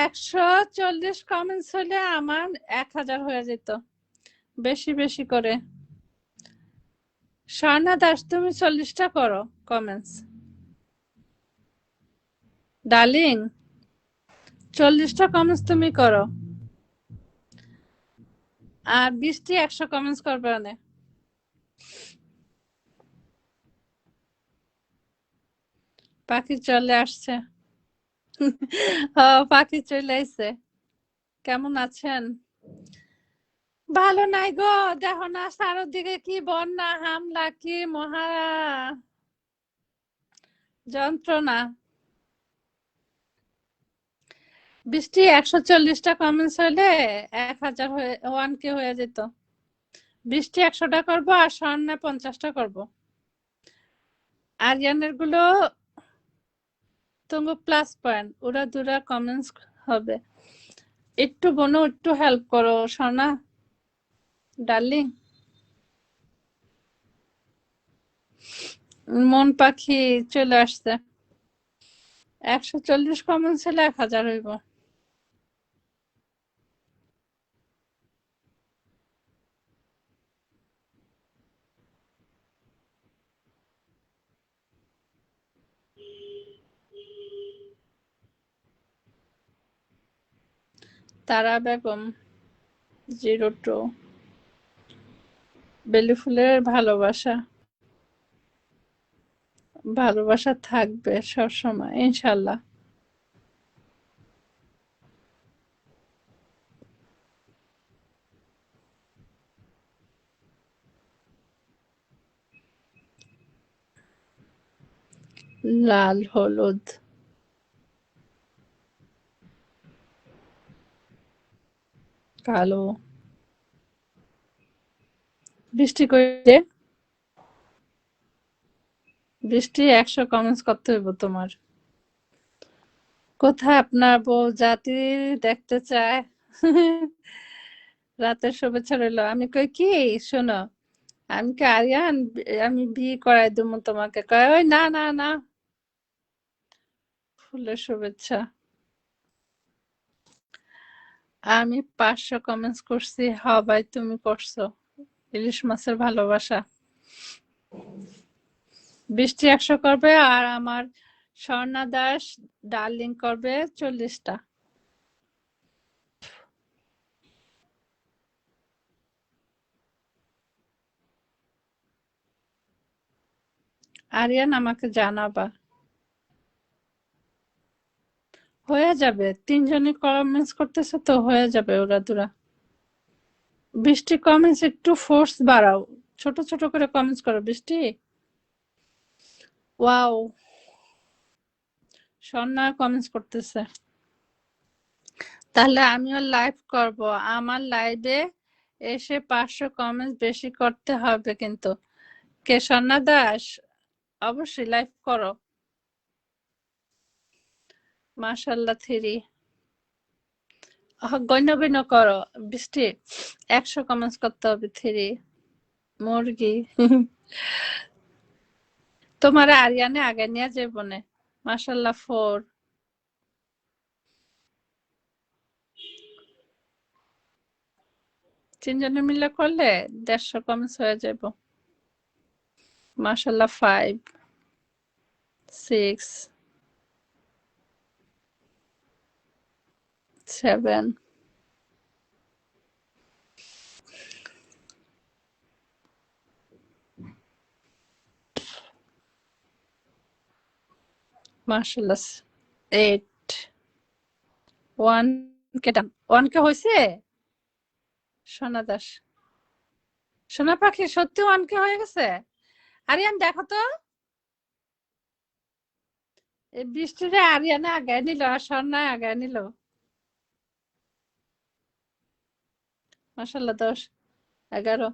140 কমেন্টস হলে আমার 1000 হয়ে যেত। বেশি বেশি করে। স্বর্ণা দাস তুমি 40টা করো কমেন্টস। ডার্লিং 40টা কমেন্টস তুমি করো। আর বৃষ্টি 100 কমেন্টস করবে না। পাখি চলে আসছে। পাখি চলে আসছে। কেমন আছেন? ভালো নাই গো, দেখো না চারদিকে কি বন্যা, হামলা, কি মহা যন্ত্রণা। বৃষ্টি 140টা কমেন্টস হলে 1000 হয়ে 1K হয়ে যেত। বৃষ্টি 100টা করবো আর স্বর্ণা 50টা করবো। আরিয়ানের গুলো তোমার প্লাস পয়েন্ট, ওরা দুরা কমেন্টস হবে। একটু বোনো, একটু হেল্প করো সোনা ডার্লিং। মন পাখি চলে আসছে। 140 কমেন্টস হলে 1000 হইব। তারা বেগম 02। বেলি ফুলের ভালোবাসা, ভালোবাসা থাকবে সবসময় ইনশাল্লাহ। লাল হলুদ কালো। বৃষ্টি করে বৃষ্টি 100 কমেন্টস করতে হইব তোমার। কোথায় আপনার বউ জাতি দেখতে চায়। রাতের শুভেচ্ছা রইলো। আমি কই কি শোনো, আমি কি আরিয়ান, আমি বিয়ে করাই দেবো তোমাকে। কয় ওই না না না, ফুলের শুভেচ্ছা। আমি 500 কমেন্টস করছি। হ্যাঁ ভাই তুমি করছো। ইলিশ মাছের ভালোবাসা। বৃষ্টি 100 করবে আর আমার স্বর্ণা দাস ডার্লিং করবে 40টা। আরিয়ান আমাকে জানাবা। হয়ে যাবে, 3 জনই কমেন্টস করতেছে তো হয়ে যাবে ওরা দুরা। বৃষ্টি কমেন্টস একটু ফোর্স বাড়াও, ছোট ছোট করে কমেন্টস করো বৃষ্টি। ওয়াও, স্বর্ণা কমেন্টস করতেছে। তাহলে আমিও লাইভ করব, আমার লাইভে এসে 500 কমেন্টস বেশি করতে হবে কিন্তু। কে স্বর্ণা দাস, অবশ্যই লাইভ করো। মাশাআল্লাহ 3 গণ্য গণ্য করো বৃষ্টি, 100 কমেন্টস করতে হবে 3 মুরগি। তোমার আরিয়ানে আগে নিয়ে যাবো না। মাশাআল্লাহ 4 তিনজনে মিলে করলে 150 কমেন্টস হয়ে যাবো। মাশাআল্লাহ 5 6 7 মাশাআল্লাহ 8 1 কে ডান, 1 কে হয়েছে। সোনা দাস, সোনা পাখি সত্যি 1 কে হয়ে গেছে। আরিয়ান দেখো তো, এই বৃষ্টিরে আরিয়ানে আগায় নিল আর স্বর্ণা আগায় নিল। মাশাআল্লাহ 10 11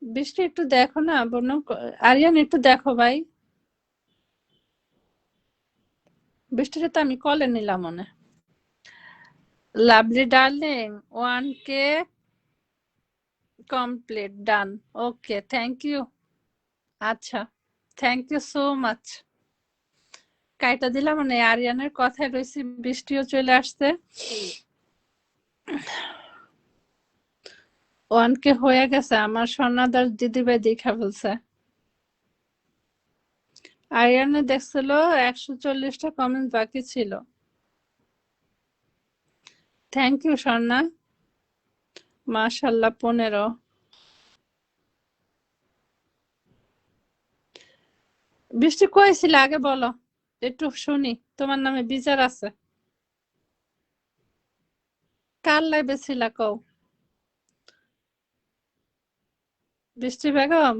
বৃষ্টি একটু দেখো না বোন, আরিয়ান একটু দেখো ভাই। বৃষ্টিরে তো আমি কলে নিলাম মনে। লাভলি ডার্লিং 1 কে complete done, okay thank you. আচ্ছা থ্যাংক ইউ সো মাচ। কাইটা দিলাম মানে আরিয়ানের কথায় রয়েছি, বৃষ্টিও চলে আসছে। 1 কে হয়ে গেছে, আমার স্বর্ণাদাস দিদিভাই দেখা বলছে। আরিয়ানে দেখছিল 140টা কমেন্ট বাকি ছিল। Thank you Swarna. মাশাআল্লাহ 15 বৃষ্টি কই ছিল আগে বলো, একটু শুনি, তোমার নামে বিচার আছে। কার লাইভে ছিল কও। বৃষ্টি বেগম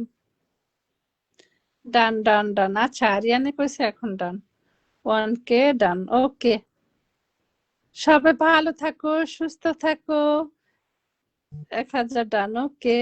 ডান ডান ডান, আচ্ছা আরিয়ানে কইছে এখন ডান। 1 কে ডান, ওকে। সবাই ভালো থাকো, সুস্থ থাকো। 1000 ডান, ওকে।